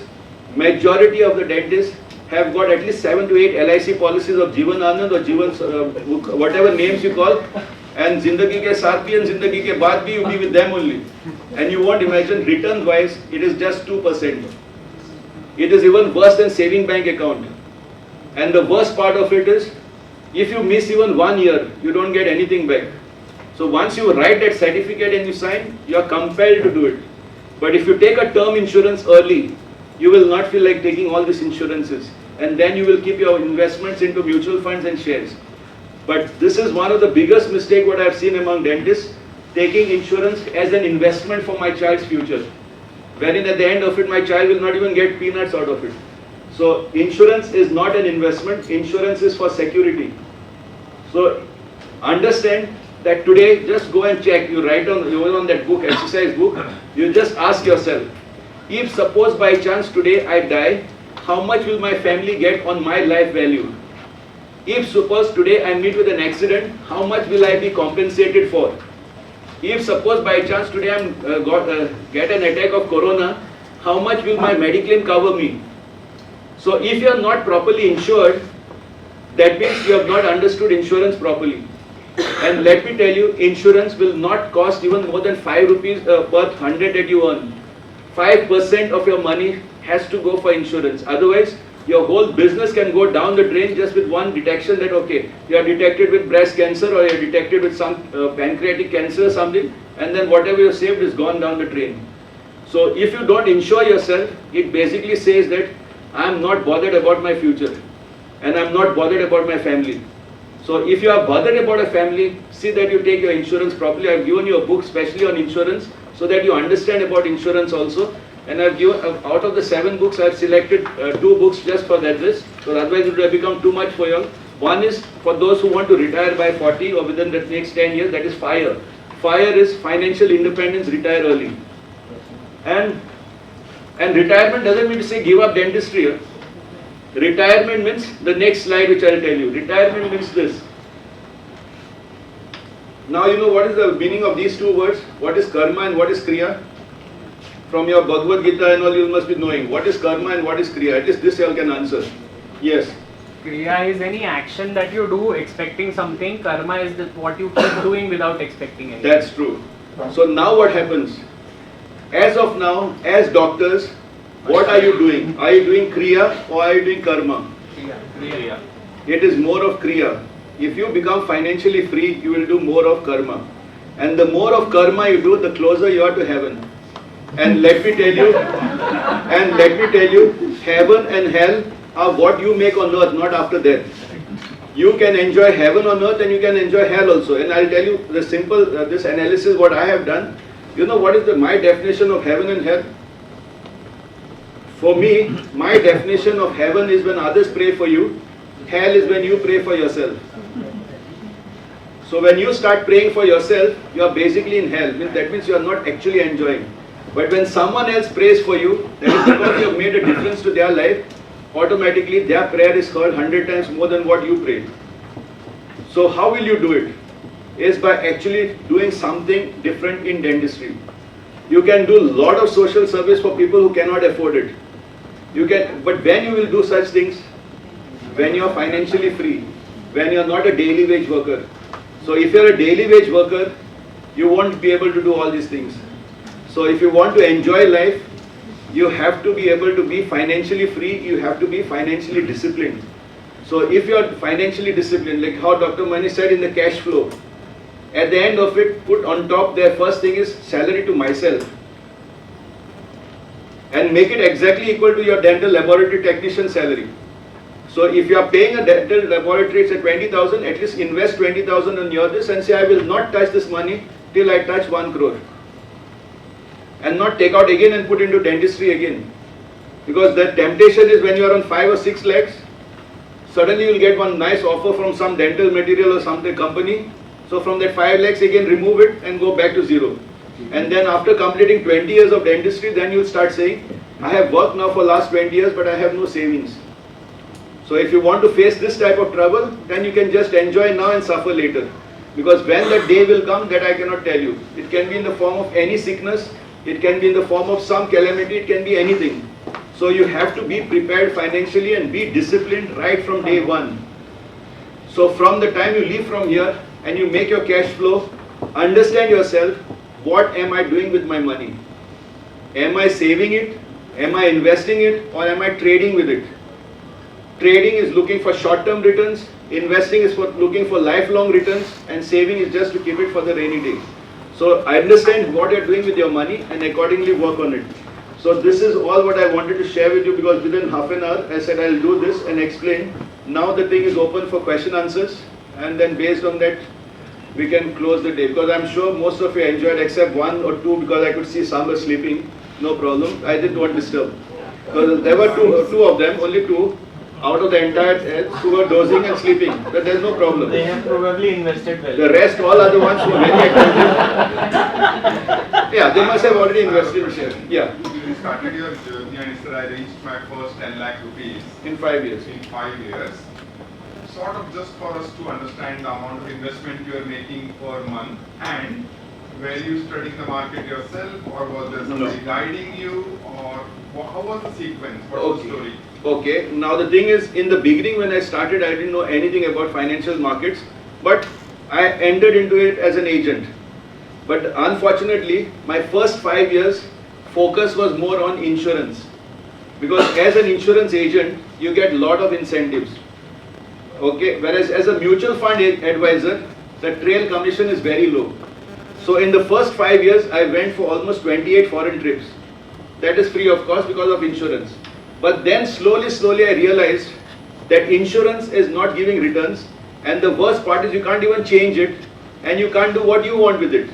majority of the dentists have got at least 7 to 8 LIC policies of Jeevan Anand or Jeevan, whatever names you call, and Zindagi ke saath bhi and Zindagi ke baad bhi, you be with them only. And you won't imagine return wise, it is just 2%. It is even worse than saving bank account. And the worst part of it is, if you miss even 1 year, you don't get anything back. So once you write that certificate and you sign, you are compelled to do it. But if you take a term insurance early, you will not feel like taking all these insurances. And then you will keep your investments into mutual funds and shares. But this is one of the biggest mistakes what I have seen among dentists, taking insurance as an investment for my child's future. Wherein at the end of it, my child will not even get peanuts out of it. So insurance is not an investment, insurance is for security. So understand that today, just go and check, you write on that book, exercise book, you just ask yourself, if suppose by chance today I die, how much will my family get on my life value? If suppose today I meet with an accident, how much will I be compensated for? If suppose by chance today I get an attack of corona, how much will my Mediclaim cover me? So if you are not properly insured, that means you have not understood insurance properly. And let me tell you, insurance will not cost even more than 5 rupees per 100 that you earn. 5% of your money has to go for insurance. Otherwise, your whole business can go down the drain just with one detection that, okay, you are detected with breast cancer or you are detected with some pancreatic cancer or something, and then whatever you saved is gone down the drain. So if you don't insure yourself, it basically says that I am not bothered about my future and I am not bothered about my family. So if you are bothered about a family, see that you take your insurance properly. I have given you a book specially on insurance so that you understand about insurance also. And I have given, out of the 7 books, I have selected 2 books just for that this. So otherwise it would have become too much for you all. One is for those who want to retire by 40 or within the next 10 years, that is FIRE. FIRE is Financial Independence, Retire Early. And retirement doesn't mean to say give up dentistry. Retirement means, the next slide which I will tell you, retirement means this. Now you know what is the meaning of these 2 words, what is karma and what is kriya? From your Bhagavad Gita and all you must be knowing, what is karma and what is kriya? At least this you all can answer. Yes. Kriya is any action that you do expecting something, karma is what you keep doing without expecting anything. That's true. So now what happens? As of now, as doctors, what are you doing? Are you doing kriya or are you doing karma? Kriya. It is more of kriya. If you become financially free, you will do more of karma. And the more of karma you do, the closer you are to heaven. And let me tell you, heaven and hell are what you make on earth, not after death. You can enjoy heaven on earth and you can enjoy hell also. And I'll tell you the simple, this analysis what I have done. You know what is my definition of heaven and hell? For me, my definition of heaven is when others pray for you. Hell is when you pray for yourself. So when you start praying for yourself, you are basically in hell. That means you are not actually enjoying. But when someone else prays for you, that is because you have made a difference to their life, automatically their prayer is heard 100 times more than what you pray. So how will you do it? Is by actually doing something different in dentistry. You can do a lot of social service for people who cannot afford it. You can, but when you will do such things? When you are financially free, when you are not a daily wage worker. So if you are a daily wage worker, you won't be able to do all these things. So if you want to enjoy life, you have to be able to be financially free, you have to be financially disciplined. So if you are financially disciplined, like how Dr. Mani said in the cash flow, at the end of it, put on top their first thing is salary to myself. And make it exactly equal to your dental laboratory technician salary. So if you are paying a dental laboratory, it's at 20,000, at least invest 20,000 on your this and say, I will not touch this money till I touch 1 crore. And not take out again and put into dentistry again. Because the temptation is when you are on 5 or 6 lakhs, suddenly you will get one nice offer from some dental material or something company. So from that 5 lakhs again remove it and go back to zero. And then after completing 20 years of dentistry, then you will start saying, I have worked now for last 20 years but I have no savings. So if you want to face this type of trouble, then you can just enjoy now and suffer later. Because when that day will come, that I cannot tell you. It can be in the form of any sickness, it can be in the form of some calamity, it can be anything. So you have to be prepared financially and be disciplined right from day one. So from the time you leave from here and you make your cash flow, understand yourself, what am I doing with my money? Am I saving it? Am I investing it? Or am I trading with it? Trading is looking for short-term returns, investing is for looking for lifelong returns, and saving is just to keep it for the rainy day. So I understand what you're doing with your money and accordingly work on it. So this is all what I wanted to share with you, because within half an hour I said I'll do this and explain. Now the thing is open for question answers, and then based on that we can close the day, because I'm sure most of you enjoyed except 1 or 2, because I could see some were sleeping. No problem, I didn't want to disturb. Because there were two of them, only 2 out of the entire who were dozing and sleeping, but there's no problem. They have probably invested well. The rest, all are the ones who are very active. Yeah, they must have already invested in shares. Yeah. You started your journey and said I reached my first 10 lakh rupees. In 5 years. In 5 years. Sort of just for us to understand the amount of investment you are making per month, and were you studying the market yourself, or was there somebody guiding you, or how was the sequence? What was the story? Okay, now the thing is, in the beginning when I started, I didn't know anything about financial markets, but I entered into it as an agent. But unfortunately, my first 5 years, focus was more on insurance. Because as an insurance agent, you get a lot of incentives. Okay, whereas as a mutual fund advisor, the trail commission is very low. So in the first 5 years, I went for almost 28 foreign trips. That is free of cost because of insurance. But then slowly I realized that insurance is not giving returns, and the worst part is you can't even change it and you can't do what you want with it.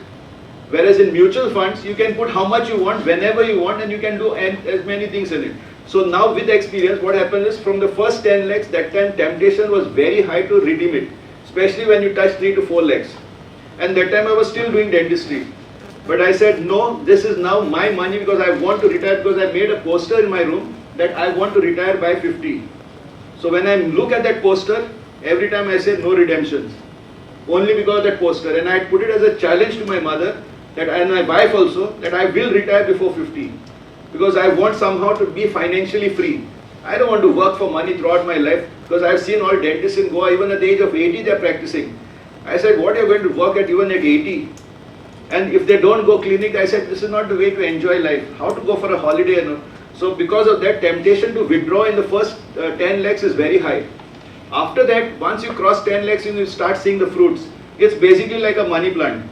Whereas in mutual funds, you can put how much you want, whenever you want, and you can do as many things in it. So now with experience, what happens is from the first 10 lakhs, that time temptation was very high to redeem it, especially when you touch 3 to 4 lakhs. And that time I was still doing dentistry. But I said, no, this is now my money, because I want to retire, because I made a poster in my room that I want to retire by 50. So when I look at that poster, every time I say no redemptions, only because of that poster. And I put it as a challenge to my mother that, and my wife also, that I will retire before 50. Because I want somehow to be financially free. I don't want to work for money throughout my life, because I've seen all dentists in Goa, even at the age of 80 they're practicing. I said, what are you going to work at even at 80? And if they don't go clinic, I said, this is not the way to enjoy life. How to go for a holiday, you know? So because of that, temptation to withdraw in the first 10 lakhs is very high. After that, once you cross 10 lakhs, you start seeing the fruits. It's basically like a money plant.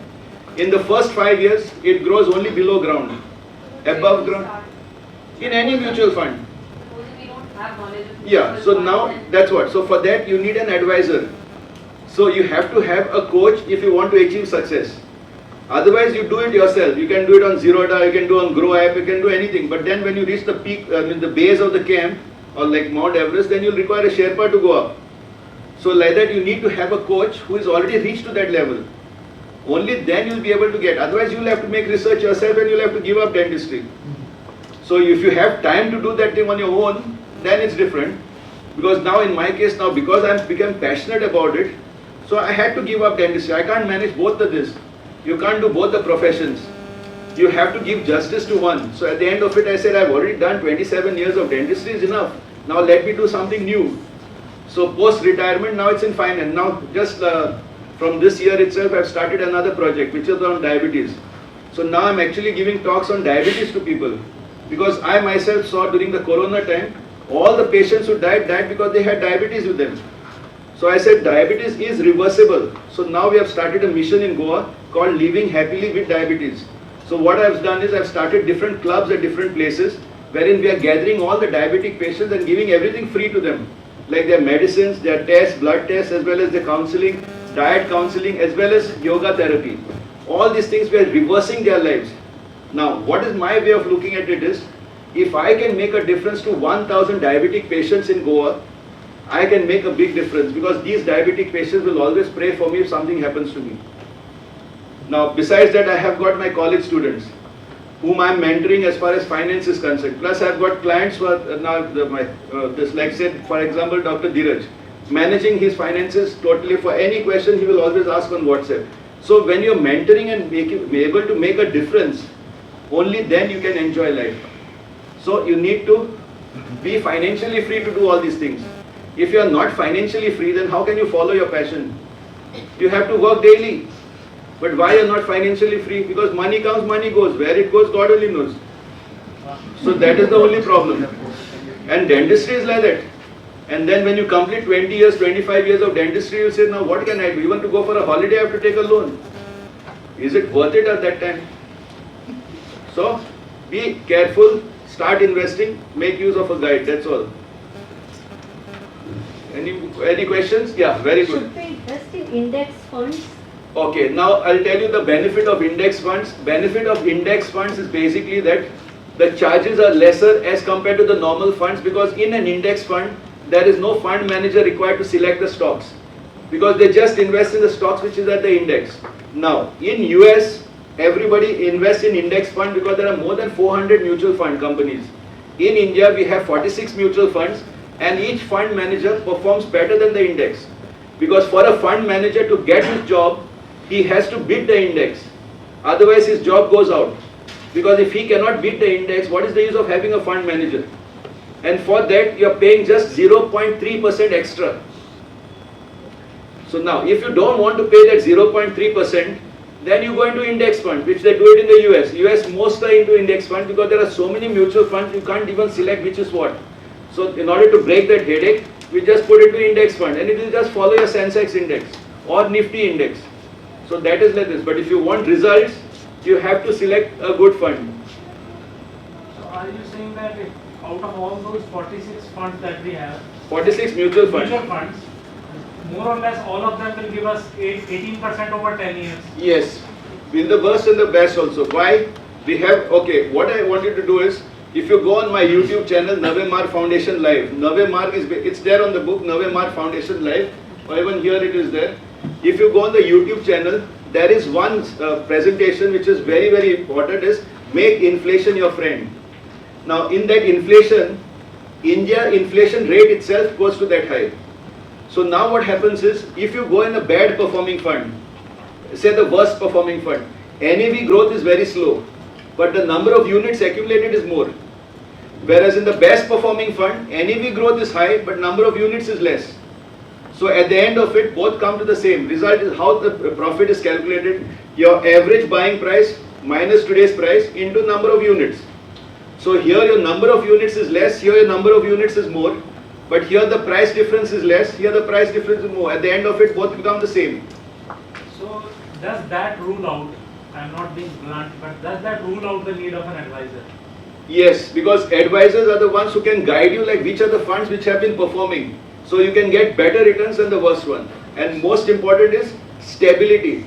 In the first 5 years, it grows only below ground. Above ground. In any mutual fund. Supposing we don't have knowledge of Yeah, mutual so now funds and- that's what. So for that you need an advisor. So you have to have a coach if you want to achieve success. Otherwise you do it yourself. You can do it on Zerodha, you can do on Grow app, you can do anything. But then when you reach the peak, the base of the camp, or like Mount Everest, then you'll require a Sherpa to go up. So like that you need to have a coach who is already reached to that level. Only then you'll be able to get. Otherwise you'll have to make research yourself and you'll have to give up dentistry. So if you have time to do that thing on your own, then it's different. Because now in my case now, because I've become passionate about it, so I had to give up dentistry. I can't manage both of this. You can't do both the professions. You have to give justice to one. So at the end of it, I said, I've already done 27 years of dentistry is enough. Now let me do something new. So post-retirement, now it's in finance. Now just from this year itself, I've started another project, which is on diabetes. So now I'm actually giving talks on diabetes to people. Because I myself saw during the corona time, all the patients who died because they had diabetes with them. So I said diabetes is reversible. So now we have started a mission in Goa called Living Happily with Diabetes. So what I've done is I've started different clubs at different places wherein we are gathering all the diabetic patients and giving everything free to them. Like their medicines, their tests, blood tests, as well as the counseling, diet counseling, as well as yoga therapy. All these things we are reversing their lives. Now, what is my way of looking at it is, if I can make a difference to 1,000 diabetic patients in Goa, I can make a big difference because these diabetic patients will always pray for me if something happens to me. Now, besides that, I have got my college students whom I am mentoring as far as finance is concerned. Plus, I have got clients who are now, like say, for example, Dr. Dheeraj, managing his finances totally. For any question, he will always ask on WhatsApp. So, when you are mentoring and be able to make a difference, only then you can enjoy life. So, you need to be financially free to do all these things. If you are not financially free, then how can you follow your passion? You have to work daily. But why you are not financially free? Because money comes, money goes. Where it goes, God only knows. So that is the only problem. And dentistry is like that. And then when you complete 20 years, 25 years of dentistry, you say, now what can I do? Even to go for a holiday, I have to take a loan. Is it worth it at that time? So, be careful, start investing, make use of a guide, that's all. Any questions? Yeah, very good. Should we invest in index funds? Okay, now I'll tell you the benefit of index funds. Benefit of index funds is basically that the charges are lesser as compared to the normal funds, because in an index fund, there is no fund manager required to select the stocks, because they just invest in the stocks which is at the index. Now, in US, everybody invests in index fund because there are more than 400 mutual fund companies. In India, we have 46 mutual funds, and each fund manager performs better than the index. Because for a fund manager to get his job, he has to beat the index. Otherwise, his job goes out. Because if he cannot beat the index, what is the use of having a fund manager? And for that, you are paying just 0.3% extra. So now, if you don't want to pay that 0.3%, then you go into index fund, which they do it in the US. US most are into index fund because there are so many mutual funds, you can't even select which is what. So in order to break that headache, we just put it to index fund, and it will just follow your Sensex index or Nifty index. So that is like this. But if you want results, you have to select a good fund. So are you saying that if out of all those 46 funds that we have, 46 mutual funds. More or less all of them will give us 18% over 10 years? Yes, in the worst and the best also. Why? We have, okay, what I wanted to do is, if you go on my YouTube channel, Nave Marg Foundation Live, Nave Marg is, it's there on the book, Nave Marg Foundation Live, or even here it is there. If you go on the YouTube channel, there is one presentation which is very, very important, is make inflation your friend. Now in that inflation, India inflation rate itself goes to that high. So now what happens is, if you go in a bad performing fund, say the worst performing fund, NAV growth is very slow, but the number of units accumulated is more. Whereas in the best performing fund, NAV growth is high, but number of units is less. So at the end of it, both come to the same. Result is how the profit is calculated, your average buying price minus today's price into number of units. So here your number of units is less, here your number of units is more. But here the price difference is less, here the price difference is more. At the end of it, both become the same. So does that rule out, I'm not being blunt, but does that rule out the need of an advisor? Yes, because advisors are the ones who can guide you like which are the funds which have been performing. So you can get better returns than the worst one. And most important is stability.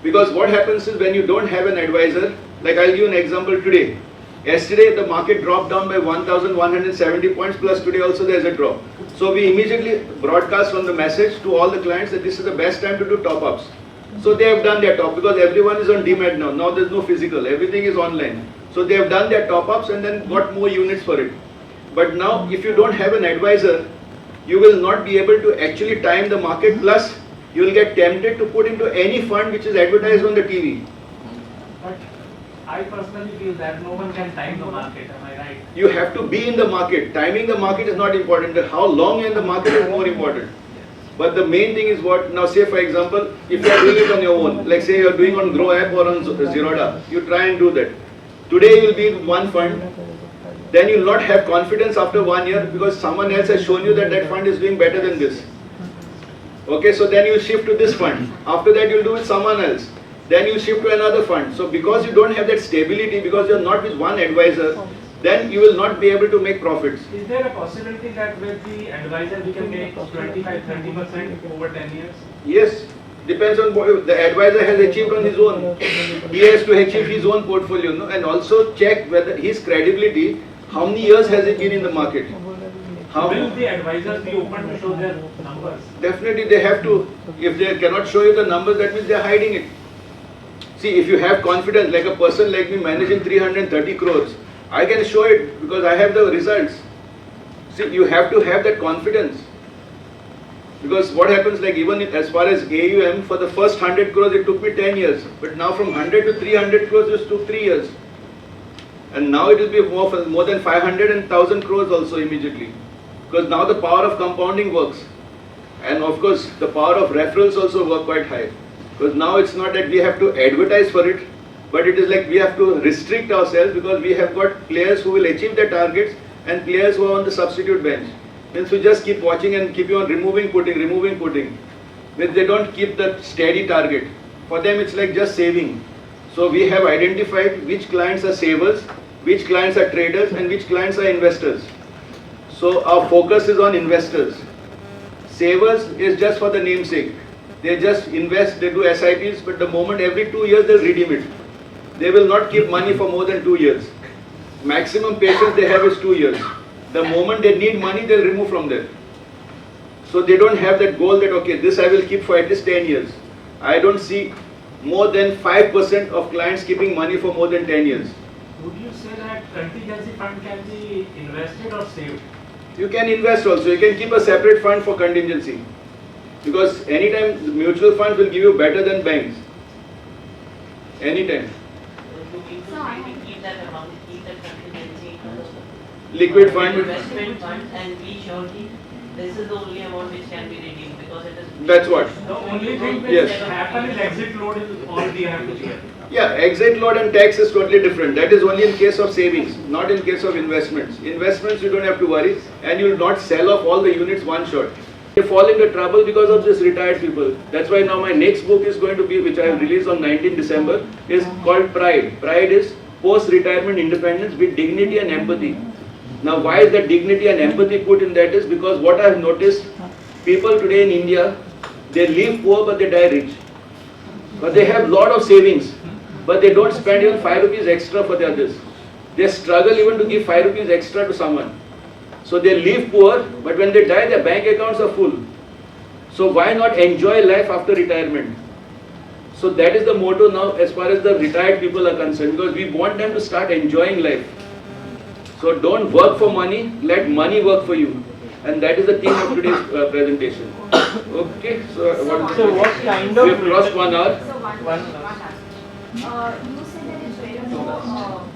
Because what happens is when you don't have an advisor, like I'll give you an example today. Yesterday the market dropped down by 1,170 points, plus today also there's a drop. So we immediately broadcast on the message to all the clients that this is the best time to do top-ups. So they have done their top, because everyone is on demat now. Now there's no physical, everything is online. So they have done their top-ups and then got more units for it. But now if you don't have an advisor, you will not be able to actually time the market, plus you will get tempted to put into any fund which is advertised on the TV. But I personally feel that no one can time the market, am I right? You have to be in the market. Timing the market is not important. How long you're in the market is more important. But the main thing is what, now say for example, if you are doing it on your own, like say you are doing on Grow app or on Zerodha, you try and do that. Today you will be in one fund, then you will not have confidence after 1 year because someone else has shown you that that fund is doing better than this. Okay, so then you shift to this fund. After that you will do with someone else. Then you shift to another fund. So because you don't have that stability, because you are not with one advisor, then you will not be able to make profits. Is there a possibility that with the advisor we can make 25-30% over 10 years? Yes, depends on what the advisor has achieved on his own. He has to achieve his own portfolio, no? And also check whether his credibility, how many years has he been in the market. Will the advisors be open to show their numbers? Definitely they have to. If they cannot show you the numbers, that means they are hiding it. See, if you have confidence, like a person like me managing 330 crores, I can show it because I have the results. See, you have to have that confidence. Because what happens, like even as far as AUM, for the first 100 crores it took me 10 years. But now from 100 to 300 crores it took 3 years. And now it will be more than 500 and 1000 crores also immediately. Because now the power of compounding works. And of course the power of referrals also work quite high. Because now it's not that we have to advertise for it, but it is like we have to restrict ourselves because we have got players who will achieve their targets and players who are on the substitute bench. Means we just keep watching and keep on removing, putting. Means they don't keep the steady target. For them it's like just saving. So we have identified which clients are savers, which clients are traders and which clients are investors. So our focus is on investors. Savers is just for the namesake. They just invest, they do SIPs, but the moment every 2 years they'll redeem it. They will not keep money for more than 2 years. Maximum patience they have is 2 years. The moment they need money, they'll remove from there. So they don't have that goal that, okay, this I will keep for at least 10 years. I don't see more than 5% of clients keeping money for more than 10 years. Would you say that contingency fund can be invested or saved? You can invest also. You can keep a separate fund for contingency. Because anytime the mutual funds will give you better than banks. Anytime. Looking to maybe keep that amount, keep that contingency Liquid fund. investment fund and be surely this is the only amount which can be redeemed because it is. That's what. The only thing which Yes. happen is exit load is all we have to clear. Yeah, exit load and tax is totally different. That is only in case of savings, not in case of investments. Investments you don't have to worry and you will not sell off all the units one shot. They fall into trouble because of this retired people. That's why now my next book is going to be, which I have released on 19 December, is called Pride. Pride is post-retirement independence with dignity and empathy. Now why is that dignity and empathy put in that is because what I have noticed, people today in India, they live poor but they die rich. But they have lot of savings, but they don't spend even 5 rupees extra for the others. They struggle even to give 5 rupees extra to someone. So they live poor, but when they die, their bank accounts are full. So why not enjoy life after retirement? So that is the motto now as far as the retired people are concerned, because we want them to start enjoying life. So don't work for money, let money work for you. And that is the theme of today's presentation. Okay, so what kind we of have crossed 1 hour. So one aspect. You said that it's better to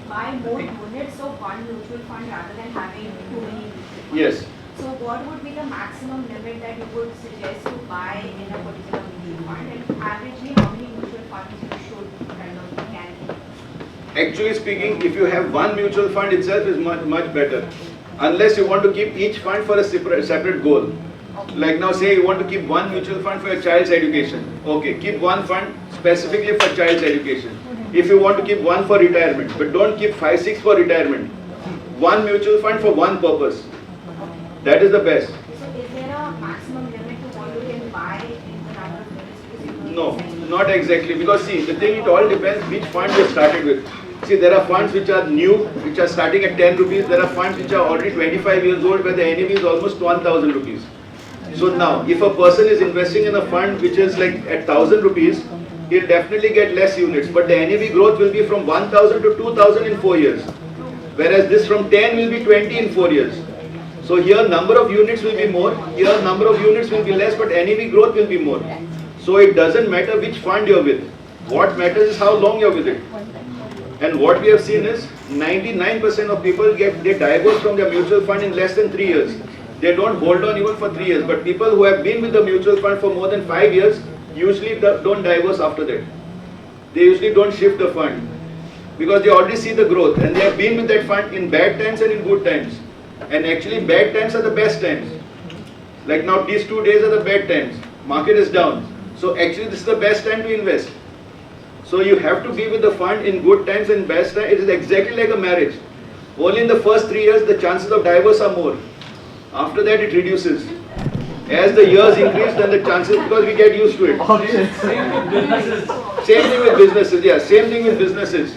buy more units of one mutual fund rather than having too many mutual funds. Yes. So what would be the maximum limit that you would suggest to buy in a particular mutual fund, and averagely how many mutual funds you should kind of can? Actually speaking, if you have one mutual fund itself is much better. Unless you want to keep each fund for a separate goal. Like now say you want to keep one mutual fund for your child's education. Okay, keep one fund specifically for child's education. if you want to keep one for retirement, but don't keep 5, 6 for retirement. One mutual fund for one purpose. That is the best. So is there a maximum limit to what you can buy in the number of units? Because you No, know not exactly. Because see, the thing, it all depends which fund you started with. See, there are funds which are new, which are starting at 10 rupees. There are funds which are already 25 years old, where the NAV is almost 1,000 rupees. So now, if a person is investing in a fund which is like at 1,000 rupees, he'll definitely get less units. But the NAV growth will be from 1,000 to 2,000 in 4 years. Whereas this from 10 will be 20 in 4 years. So here number of units will be more, here number of units will be less, but NAV growth will be more. So it doesn't matter which fund you're with. What matters is how long you're with it. And what we have seen is 99% of people they divorce from their mutual fund in less than 3 years. They don't hold on even for 3 years. But people who have been with the mutual fund for more than 5 years usually don't divorce after that. They usually don't shift the fund because they already see the growth and they have been with that fund in bad times and in good times. And actually bad times are the best times. Like now these 2 days are the bad times. Market is down. So actually this is the best time to invest. So you have to be with the fund in good times and bad times. It is exactly like a marriage. Only in the first 3 years the chances of divorce are more. After that it reduces. As the years increase, then the chances, because we get used to it. Same thing with businesses, yeah, same thing with businesses.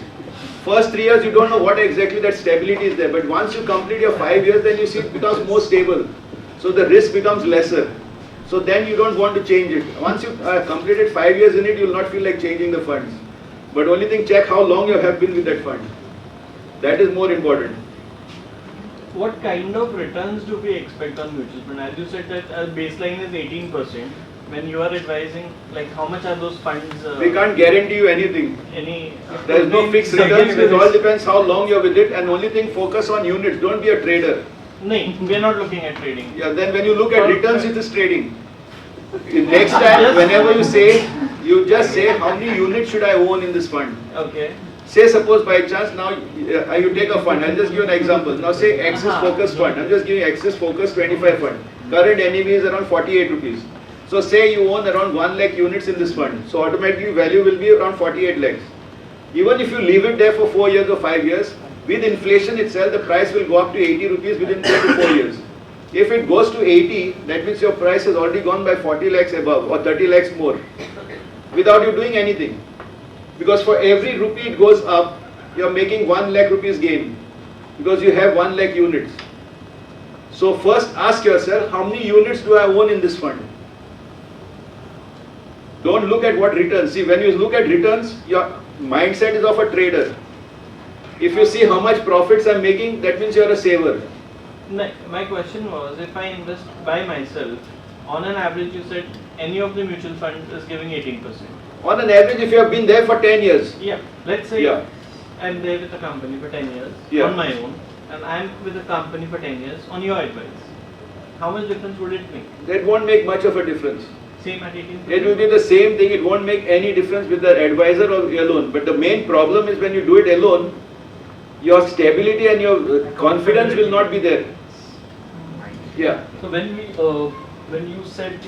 First 3 years you don't know what exactly that stability is there, but once you complete your 5 years, then you see it becomes more stable. So the risk becomes lesser. So then you don't want to change it. Once you completed 5 years in it, you will not feel like changing the funds. But only thing, check how long you have been with that fund. That is more important. What kind of returns do we expect on mutual fund? As you said that baseline is 18%. When you are advising, like how much are those funds? We can't guarantee you anything. There is no fixed returns. It all depends how long you're with it. And only thing, focus on units. Don't be a trader. No, we are not looking at trading. Yeah, then when you look at returns, it is trading. Next time, whenever you say, you just say how many units should I own in this fund. Okay. Say suppose by chance now you take a fund. I'll just give you an example. Now say Axis Focus Fund. I'm just giving Axis Focus 25 fund. Current NAV is around 48 rupees. So say you own around 1 lakh units in this fund. So automatically value will be around 48 lakhs. Even if you leave it there for 4 years or 5 years, with inflation itself the price will go up to 80 rupees within 3 to 4 years. If it goes to 80, that means your price has already gone by 40 lakhs above or 30 lakhs more without you doing anything. Because for every rupee it goes up, you are making 1 lakh rupees gain because you have 1 lakh units. So first ask yourself, how many units do I own in this fund? Don't look at what returns. See, when you look at returns, your mindset is of a trader. If you see how much profits I'm making, that means you're a saver. No, my question was, if I invest by myself, on an average you said any of the mutual funds is giving 18%. On an average, if you have been there for 10 years. Yeah, let's say I'm there with a company for 10 years on my own, and I'm with a company for 10 years on your advice. How much difference would it make? That won't make much of a difference. Same at 18%? It will be the same thing. It won't make any difference with the advisor or alone. But the main problem is when you do it alone, your stability and your confidence will not be there. Yeah. So when you said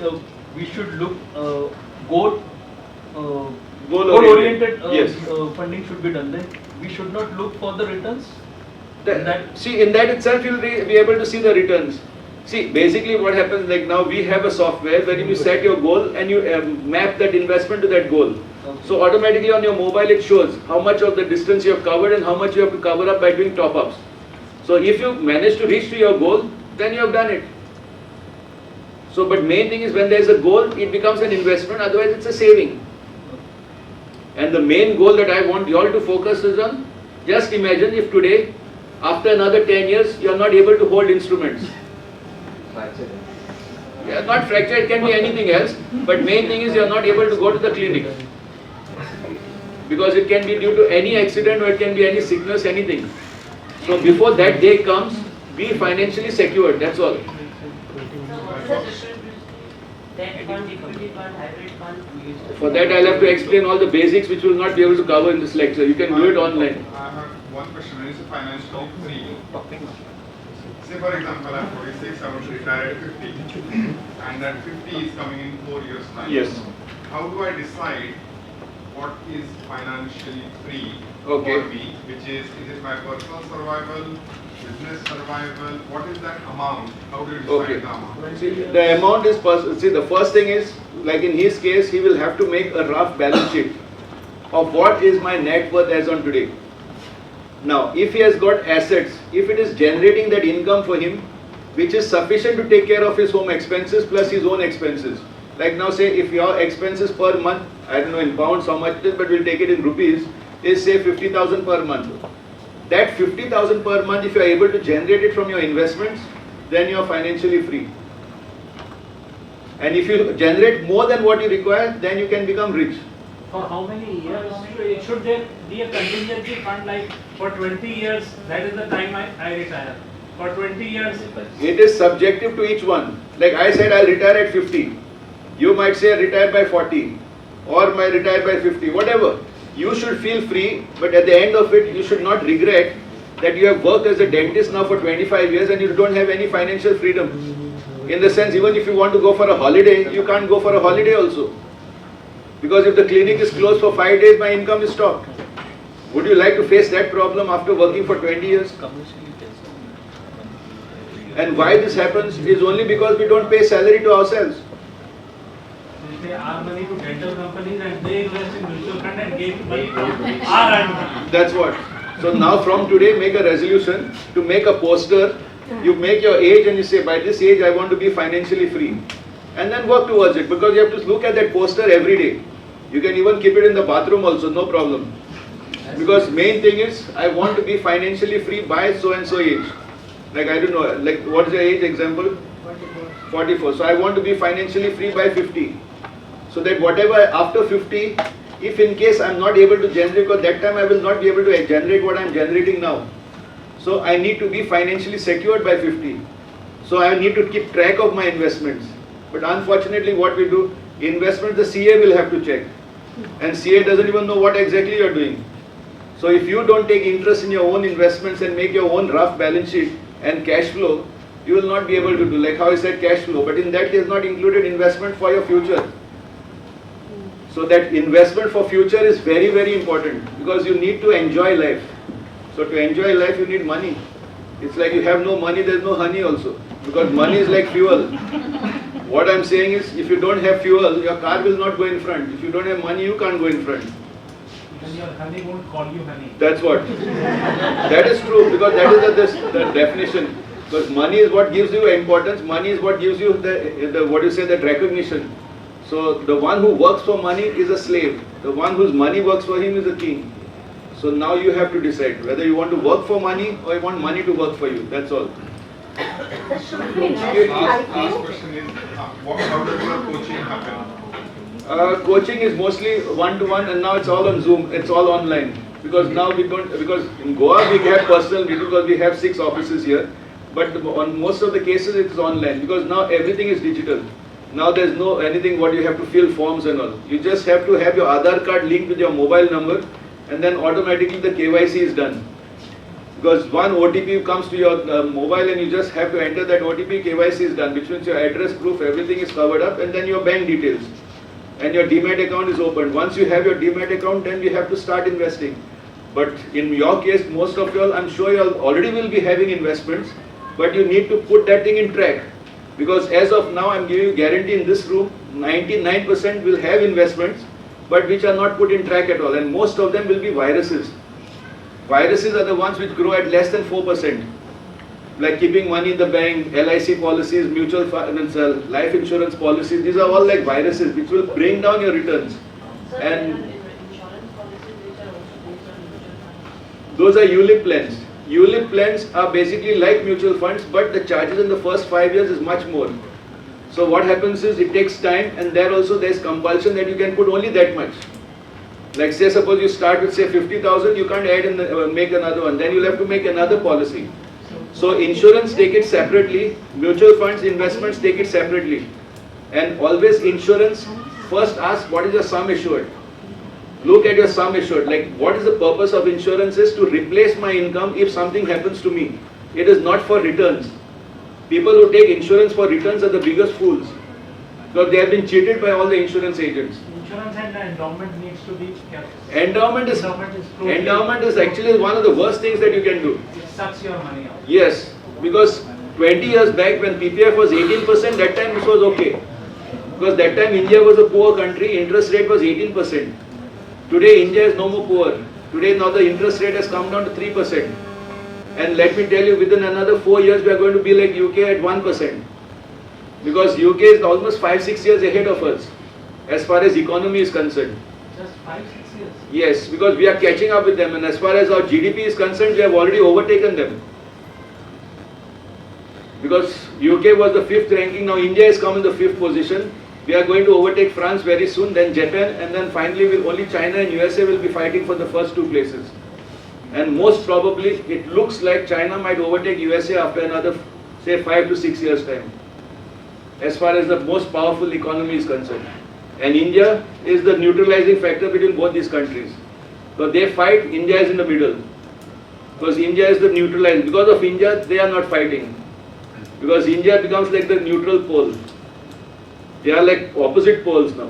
we should look goal-oriented funding should be done, then we should not look for the returns? See, in that itself you'll be able to see the returns. See, basically what happens, like now we have a software where you set your goal and you map that investment to that goal. Okay. So automatically on your mobile it shows how much of the distance you have covered and how much you have to cover up by doing top-ups. So if you manage to reach to your goal, then you have done it. So, but main thing is when there is a goal, it becomes an investment, otherwise it's a saving. And the main goal that I want you all to focus is on, just imagine if today, after another 10 years, you are not able to hold instruments. Yeah, not fracture, it can be anything else, but main thing is you are not able to go to the clinic. Because it can be due to any accident or it can be any sickness, anything. So before that day comes, be financially secured, that's all. Debt fund, equity fund, hybrid fund. For that I'll have to explain all the basics which we will not be able to cover in this lecture. You can do it online. I have one question. When you say financially free, say for example I'm 46, I want to retire at 50 and that 50 is coming in 4 years time. Yes. How do I decide what is financially free Okay. for me, which is it my personal survival, business survival, what is that amount? How do you decide Okay. the amount? See, the amount is, see, the first thing is, like in his case, he will have to make a rough balance sheet of what is my net worth as on today. Now, if he has got assets, if it is generating that income for him, which is sufficient to take care of his home expenses plus his own expenses. Like now say, if your expenses per month, I don't know in pounds how much it is, but we'll take it in rupees, is say 50,000 per month. That 50,000 per month, if you are able to generate it from your investments, then you are financially free. And if you generate more than what you require, then you can become rich. For how many years? Should there be a contingency fund like for 20 years, that is the time I retire? For 20 years? It is subjective to each one. Like I said, I'll retire at 50. You might say retire by 40 or might retire by 50, whatever. You should feel free, but at the end of it, you should not regret that you have worked as a dentist now for 25 years and you don't have any financial freedom. In the sense, even if you want to go for a holiday, you can't go for a holiday also. Because if the clinic is closed for 5 days, my income is stopped. Would you like to face that problem after working for 20 years? And why this happens is only because we don't pay salary to ourselves. They pay our money to dental companies and they invest in mutual fund and give money to our money. That's what. So now from today, make a resolution to make a poster. You make your age and you say, by this age, I want to be financially free. And then work towards it, because you have to look at that poster every day. You can even keep it in the bathroom also, no problem. Because main thing is, I want to be financially free by so and so age. Like I don't know, like what is your age example? 44. So I want to be financially free by 50. So that whatever after 50, if in case I'm not able to generate, because that time I will not be able to generate what I'm generating now. So I need to be financially secured by 50. So I need to keep track of my investments. But unfortunately what we do, investments the CA will have to check. And CA doesn't even know what exactly you're doing. So if you don't take interest in your own investments and make your own rough balance sheet and cash flow, you will not be able to do, like how I said cash flow, but in that case not included investment for your future. So that investment for future is very, very important, because you need to enjoy life. So to enjoy life you need money. It's like you have no money, there's no honey also, because money is like fuel. What I'm saying is, if you don't have fuel, your car will not go in front. If you don't have money, you can't go in front. Then your honey won't call you honey. That's what. That is true, because that is the definition. Because money is what gives you importance. Money is what gives you the what you say, that recognition. So the one who works for money is a slave. The one whose money works for him is a king. So now you have to decide whether you want to work for money or you want money to work for you. That's all. Last question is, how does your coaching happen? Coaching is mostly one-to-one, and now it's all on Zoom. It's all online, because now we don't. Because in Goa we have personal meetings, because we have 6 offices here. But on most of the cases it's online, because now everything is digital. Now there's no anything what you have to fill forms and all. You just have to have your Aadhaar card linked with your mobile number, and then automatically the KYC is done. Because one OTP comes to your mobile and you just have to enter that OTP, KYC is done, which means your address proof, everything is covered up, and then your bank details. And your Demat account is opened. Once you have your Demat account, then you have to start investing. But in your case, most of you all, I'm sure you all already will be having investments, but you need to put that thing in track. Because as of now, I'm giving you guarantee in this room, 99% will have investments, but which are not put in track at all. And most of them will be viruses. Viruses are the ones which grow at less than 4%. Like keeping money in the bank, LIC policies, mutual funds, life insurance policies, these are all like viruses which will bring down your returns. And Insurance policies which are also based on mutual funds. those are ULIP plans. ULIP plans are basically like mutual funds, but the charges in the first 5 years is much more. So what happens is it takes time, and there also there is compulsion that you can put only that much. Like say suppose you start with say 50,000, you can't add and make another one, then you'll have to make another policy. So insurance take it separately, mutual funds, investments take it separately. And always insurance, first ask what is your sum assured. Look at your sum assured, like what is the purpose of insurance is to replace my income if something happens to me. It is not for returns. People who take insurance for returns are the biggest fools, because they have been cheated by all the insurance agents. insurance and the endowment needs to be kept. Endowment is actually one of the worst things that you can do. It sucks your money out. Yes, because 20 years back when PPF was 18%, that time this was okay. Because that time India was a poor country, interest rate was 18%. Today India is no more poor. Today now the interest rate has come down to 3%. And let me tell you, within another 4 years we are going to be like UK at 1%. Because UK is almost 5-6 years ahead of us as far as economy is concerned. Just 5-6 years. Yes, because we are catching up with them, and as far as our GDP is concerned, we have already overtaken them. Because UK was the 5th ranking, now India has come in the 5th position. We are going to overtake France very soon, then Japan, and then finally only China and USA will be fighting for the first 2 places. And most probably, it looks like China might overtake USA after another, say, 5 to 6 years' time, as far as the most powerful economy is concerned. And India is the neutralizing factor between both these countries. So they fight, India is in the middle. Because India is the neutralizing. Because of India, they are not fighting. Because India becomes like the neutral pole. They are like opposite poles now.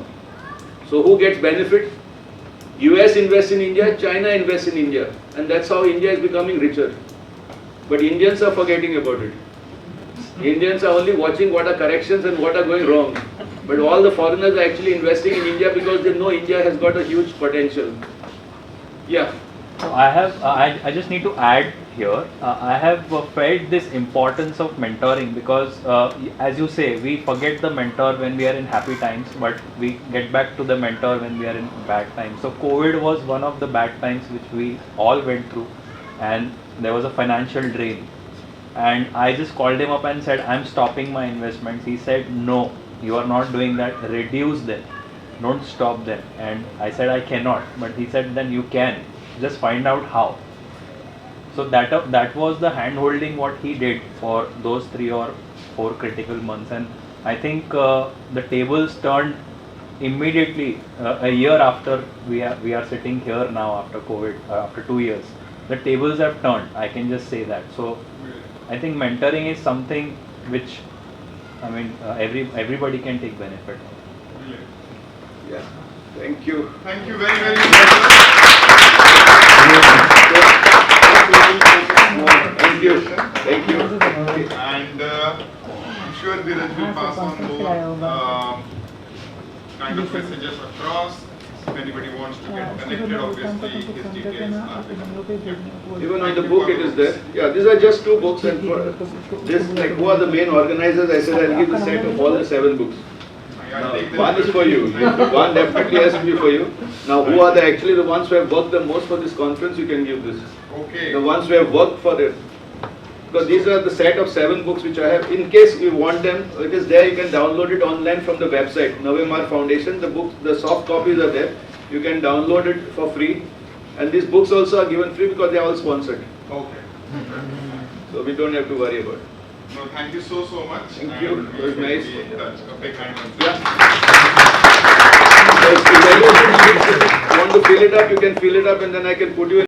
So who gets benefit? US invests in India, China invests in India. And that's how India is becoming richer. But Indians are forgetting about it. Indians are only watching what are corrections and what are going wrong. But all the foreigners are actually investing in India because they know India has got a huge potential. Yeah. So I just need to add here, I have felt this importance of mentoring because as you say, we forget the mentor when we are in happy times, but we get back to the mentor when we are in bad times. So COVID was one of the bad times which we all went through, and there was a financial drain. And I just called him up and said, I'm stopping my investments. He said, no, you are not doing that, reduce them, don't stop them. And I said, I cannot, but he said, then you can, just find out how. So that was the hand holding what he did for those 3 or 4 critical months. And I think the tables turned immediately a year after we are sitting here now after COVID, after 2 years. The tables have turned, I can just say that. So I think mentoring is something which, I mean, everybody can take benefit of. Yeah. Thank you. Thank you very, very much. Thank you. Thank you. And I'm sure Dheeraj will pass on more kind of messages across. If anybody wants to get connected, obviously his details are there. Even on the book it is there. Yeah, these are just 2 books, and for this, like, who are the main organizers? I said I'll give the set of all the 7 books. Now, one is for you. One definitely has to be for you. Now, who are actually the ones who have worked the most for this conference? You can give this. Okay. The ones who have worked for it. Because these are the set of 7 books which I have. In case you want them, it is there. You can download it online from the website, Navemar Foundation. The books, the soft copies are there. You can download it for free. And these books also are given free because they are all sponsored. Okay. So we don't have to worry about it. No, thank you so much. Thank you. It was nice. Be in touch. A big hand on Yeah. So if you want to fill it up, you can fill it up, and then I can put you in.